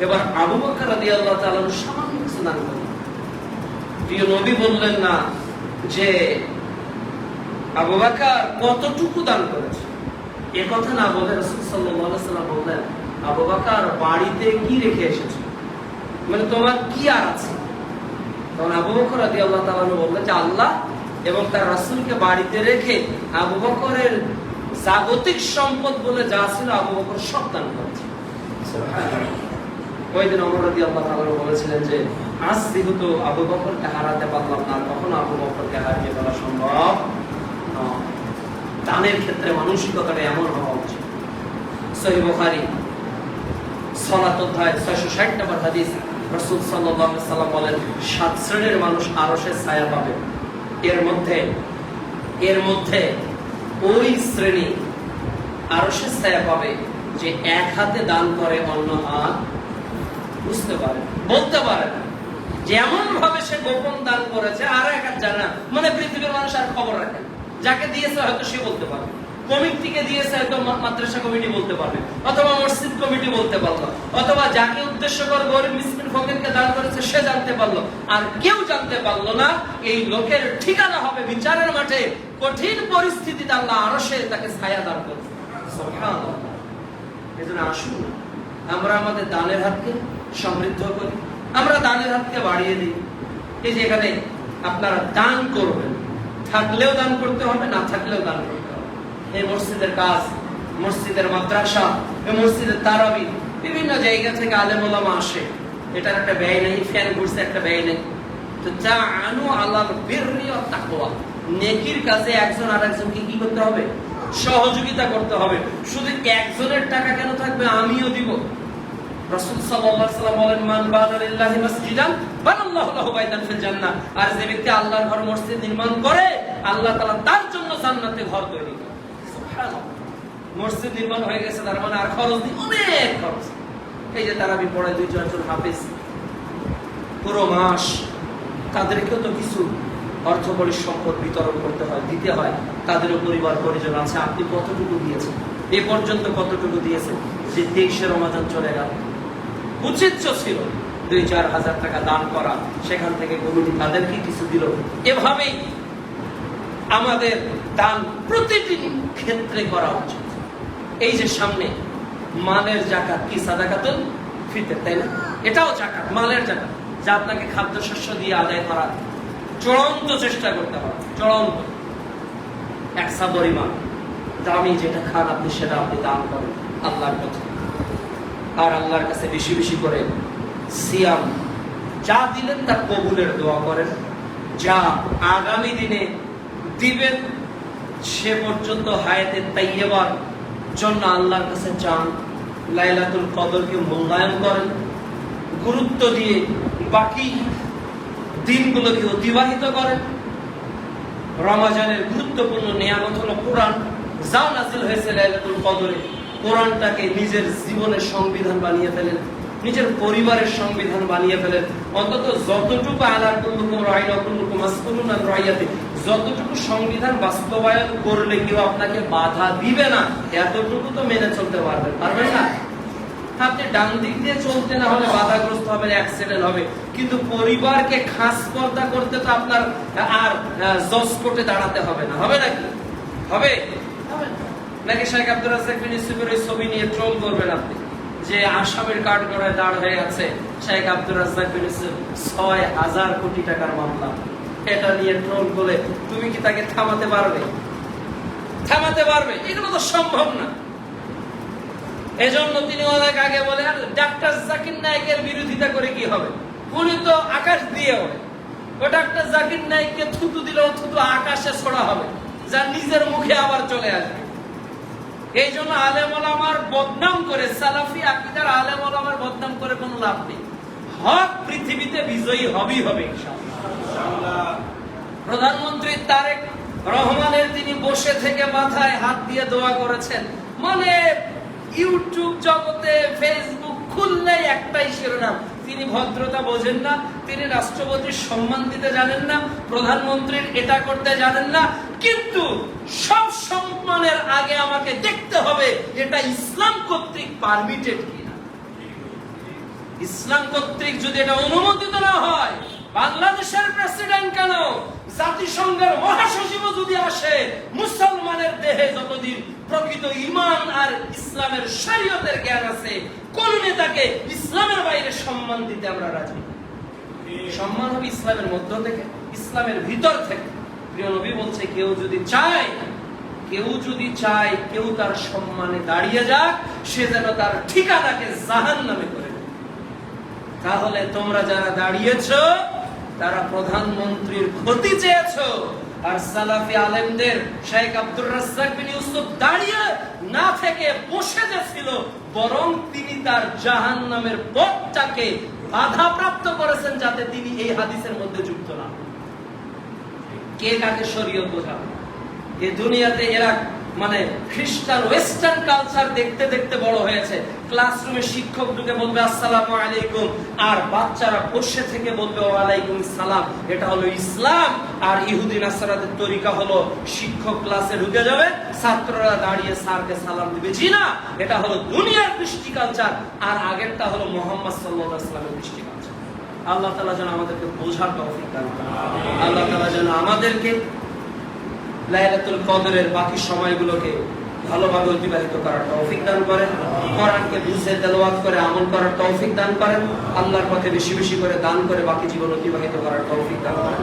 এবার আবু বকর রাদিয়াল্লাহু তাআলা সামান্য কিছু দান করলেন। প্রিয় নবী বললেন না যে আবু বকর কতটুকু দান করেছে, এ কথা না বলে রাসূল সাল্লাল্লাহু আলাইহি ওয়াসাল্লাম বললেন, আবু বকর বাড়িতে কি রেখে এসেছো, মানে তোমার কি আর আছে? তখন আবু বকর রাদিয়াল্লাহু তাআলা বললেন যে আল্লাহ এবং তার রাসূলকে বাড়িতে রেখে আবু বকরের জাগতিক সম্পদ বলে যা ছিল আবু বকর সব দান করেছে। সুবহানাল্লাহ। ওই দিন ওমর রাদিয়াল্লাহু তাআলা বলেছিলেন যে আজ যেহেতু আবু বকরকে হারাতে পারলাম না, কখনো আবু বকরকে হারিয়ে ফেলা সম্ভব নয়। দানের ক্ষেত্রে মানসিকতাটা এমন হওয়া উচিত। সহিহ বুখারী সালাত অধ্যায় 660 নম্বর হাদিস, রাসূল সাল্লাল্লাহু আলাইহি সাল্লাম বলেন 7 শ্রেণীর মানুষ আরশের ছায়া পাবে। এর মধ্যে ওই শ্রেণী আরশের ছায়া পাবে যে এক হাতে দান করে, অন্য হাত বুঝতে পারে, বলতে পারে না, যেমন ভাবে সে গোপন দান করেছে আর এক হাত জানা, মানে পৃথিবীর মানুষ আর খবর রাখে, যাকে দিয়েছে হয়তো সে বলতে পারে, কমিটিকে দিয়েছে হয়তো মাদ্রাসা কমিটি বলতে পারবে, অথবা মসজিদ কমিটি বলতে পারলো, অথবা যাকে উদ্দেশ্য করে গরিব মিসকিন ফকিরকে দান করেছে সে জানতে পারলো, আর কেউ জানতে পারলো না। এই লোকের ঠিকানা হবে বিচারের মাঠে, কঠিন পরিস্থিতিতে আল্লাহ আরশে তাকে ছায়া দান করবে। সুবহানাল্লাহ। এজন্য আসুন আমরা আমাদের দানের হাতকে সমৃদ্ধ করি, আমরা দানের হাতকে বাড়িয়ে দিই। এই যে এখানে আপনারা দান করবেন, থাকলেও দান করতে হবে, না থাকলেও দান করতে হবে। এই মসজিদের কাজ, মসজিদের মাদ্রাসা, এই মসজিদের তারাবি, বিভিন্ন জায়গা থেকে আলেম ওলামা আসে, এটার একটা ব্যয় নেই, ফ্যান ঘুরছে একটা ব্যয় নেই। তো যা আনু আল্লাহর বিররি ও তাকওয়া, নেকির কাজে একজন আরেকজনকে কি করতে হবে? সহযোগিতা করতে হবে। শুধু একজনের টাকা কেন থাকবে, আমিও দিব। রাসূল সাল্লাল্লাহু আলাইহি ওয়াসাল্লাম বলেন, মান বানা লিল্লাহি মাসজিদান বানাল্লাহু লাহু বাইতান ফিল জান্নাহ। আর যে ব্যক্তি আল্লাহর ঘর মসজিদ নির্মাণ করে, আল্লাহ তাআলা তার জন্য জান্নাতে ঘর তৈরি করে। সুবহানাল্লাহ। মসজিদ নির্মাণ হয়ে গেছে, তার মানে আর খরচ নেই, অনেক খরচ। এই যে তারাবি পড়ায় 2-4 জন হাফেজ পুরো মাস, তাদেরকেও তো কিছু অর্থ সম্পদ বিতরণ করতে হয়, দিতে হয়। তাদেরও পরিবার পরিজন আছে। আপনি কতটুকু দিয়েছেন এ পর্যন্ত? কতটুকু দিয়েছেন? যে 23 রমজান চলে গেল, উচিত ছিল 2-4 হাজার টাকা দান করা, সেখান থেকে কমিটি তাদেরকে কিছু দিল। এভাবেই আমাদের দান প্রতিটি ক্ষেত্রে করা উচিত। এই যে সামনে মালের যাকাত, কি সাদাকাতুল ফিতর, তাই না? এটাও যাকাত, মালের যাকাত, যা আপনাকে খাদ্যশস্য দিয়ে আদায় করা চূড়ান্ত চেষ্টা করতে হবে। চূড়ান্ত একসা পরিমাণ দামি যেটা খান আপনি, সেটা আপনি দান করেন আল্লাহর পথে। আর আল্লাহর কাছে বেশি বেশি করে সিয়াম, যা দিলেন তার কবুলের দোয়া করেন। যা আগামী দিনে দিবেন সে পর্যন্ত হায়াতে তাইয়্যিবার জন্য আল্লাহর কাছে চান। লাইলাতুল কদরকে মূল্যায়ন করেন, গুরুত্ব দিয়ে বাকি দিনগুলোকে অতিবাহিত করেন। রমজানের গুরুত্বপূর্ণ নিয়ামত হলো কোরআন, যা নাযিল হয়েছে লাইলাতুল কদরে। কোরআনটাকে নিজের জীবনের সংবিধান বানিয়ে ফেলেন, নিজের পরিবারের সংবিধান বানিয়ে ফেলেন। অন্তত যতটুকু আলা কুল্লুকুম রাইন ওয়া কুল্লুকুম মাসউলুন আন রাইয়াতি, যতটুকু সংবিধান বাস্তবায়ন করলে কেউ আপনাকে বাধা দিবে না, এতটুকু তো মেনে চলতে পারবেন না? আপনি ডান দিক দিয়ে চলতে না হলে বাধাগ্রস্ত হবে, অ্যাক্সিডেন্ট হবে, কিন্তু পরিবারকে খাস পর্দা করতে তো আপনার আর জজ কোর্টে দাঁড়াতে হবে না। হবে নাকি? হবে নাকি? শেখ আব্দুর রাজ্জাক বিন ইউসুফের ওই ছবি নিয়ে ট্রোল করবেন আপনি, যে আসামের কাঠগড়ায় দাঁড় হয়ে আছে শেখ আব্দুর রাজ্জাক বিন ইউসুফ, ৬,০০০ কোটি টাকার মামলা। এটা নিয়ে ট্রোল করে তুমি কি তাকে থামাতে পারবে? থামাতে পারবে? এগুলো তো সম্ভব না। এজন্য তিনি অনেক আগে বলে, আর ডাক্তার জাকির নায়েকের বিরোধিতা করে কি হবে? উনি তো আকাশ দিয়ে ওঠে। ও ডাক্তার জাকির নায়েককে থুতু দিলেও থুতু আকাশে ছোড়া হবে, যা নিজের মুখে আবার চলে আসবে। এই জন্য আলেম ওলামার বদনাম করে, সালাফি আকীদার আলেম ওলামার বদনাম করে কোনো লাভ নেই। হক পৃথিবীতে বিজয়ী হবেই হবে ইনশাআল্লাহ। প্রধানমন্ত্রী তারেক রহমানের তিনি বসে থেকে মাথায় হাত দিয়ে দোয়া করেছেন। মানে ইউটিউব জগতে ফেসবুক খুললেই একটাই শিরোনাম, তিনি ভদ্রতা বোঝেন না, তিনি রাষ্ট্রপতির সম্মান দিতে জানেন না, প্রধানমন্ত্রীর এটা করতে জানেন না। কিন্তু সব সম্মানের আগে আমাকে দেখতে হবে এটা ইসলাম কর্তৃক পারমিটেড কিনা। ইসলাম কর্তৃক যদি এটা অনুমোদিত না হয়, বাংলাদেশের প্রেসিডেন্ট কেন, জাতিসংঘের মহাসচিব যদি আসে, মুসলমানের দেহে যতদিন প্রকৃত ঈমান আর ইসলামের শরীয়তের জ্ঞান আছে, কোন নেতাকে ইসলামের বাইরে সম্মান দিতে আমরা রাজি। সম্মান হবে ইসলামের মধ্য থেকে, ইসলামের ভিতর থেকে। প্রিয় নবী বলছে, কেউ যদি চায় কেউ তার সম্মানে দাঁড়িয়ে যাক, সে যেন তার ঠিকানাকে জাহান্নামে করে দেয়। তাহলে তোমরা যারা দাঁড়িয়েছো তারা প্রধানমন্ত্রীর ক্ষতি চেয়েছো, আর সালাফি আলেমদের শেখ আব্দুর রাজ্জাক বিন ইউসুফ দাঁড়িয়ে না থেকে বসে যাচ্ছিল, বরং তিনি তার জাহান্নামের পথটাকে বাধাপ্রাপ্ত করেছেন, যাতে তিনি এই হাদিসের মধ্যে যুক্ত না। কে কাকে শরীয়ত বোঝাবে? এই দুনিয়াতে এরা মানে খ্রিস্টান ওয়েস্টার্ন কালচার দেখতে দেখতে বড় হয়েছে। ক্লাসরুমে শিক্ষক ঢুকে বলবে আসসালামু আলাইকুম, আর বাচ্চারা বসে থেকে বলবে ওয়ালাইকুম সালাম। এটা হলো ইসলাম। আর ইহুদি নাসারাদের তরিকা হলো শিক্ষক ক্লাসে ঢুকে যাবে, ছাত্ররা দাঁড়িয়ে স্যারকে সালাম দিবে। জি না, এটা হলো দুনিয়ার কৃষ্টি কালচার, আর আগেরটা হলো মুহাম্মদ সাল্লাল্লাহু আলাইহি ওয়াসাল্লামের কৃষ্টি কালচার। আল্লাহ তাআলা যেন আমাদেরকে বোঝার তৌফিক দান করেন। আল্লাহ তাআলা যেন আমাদেরকে লাইলাতুল কদরের বাকি সময়গুলোকে ভালোভাবে অতিবাহিত করার তৌফিক দান করেন। কোরআনকে বুঝে তেলাওয়াত করে আমল করার তৌফিক দান করেন। আল্লাহর পথে বেশি বেশি করে দান করে বাকি জীবন অতিবাহিত করার তৌফিক দান করেন।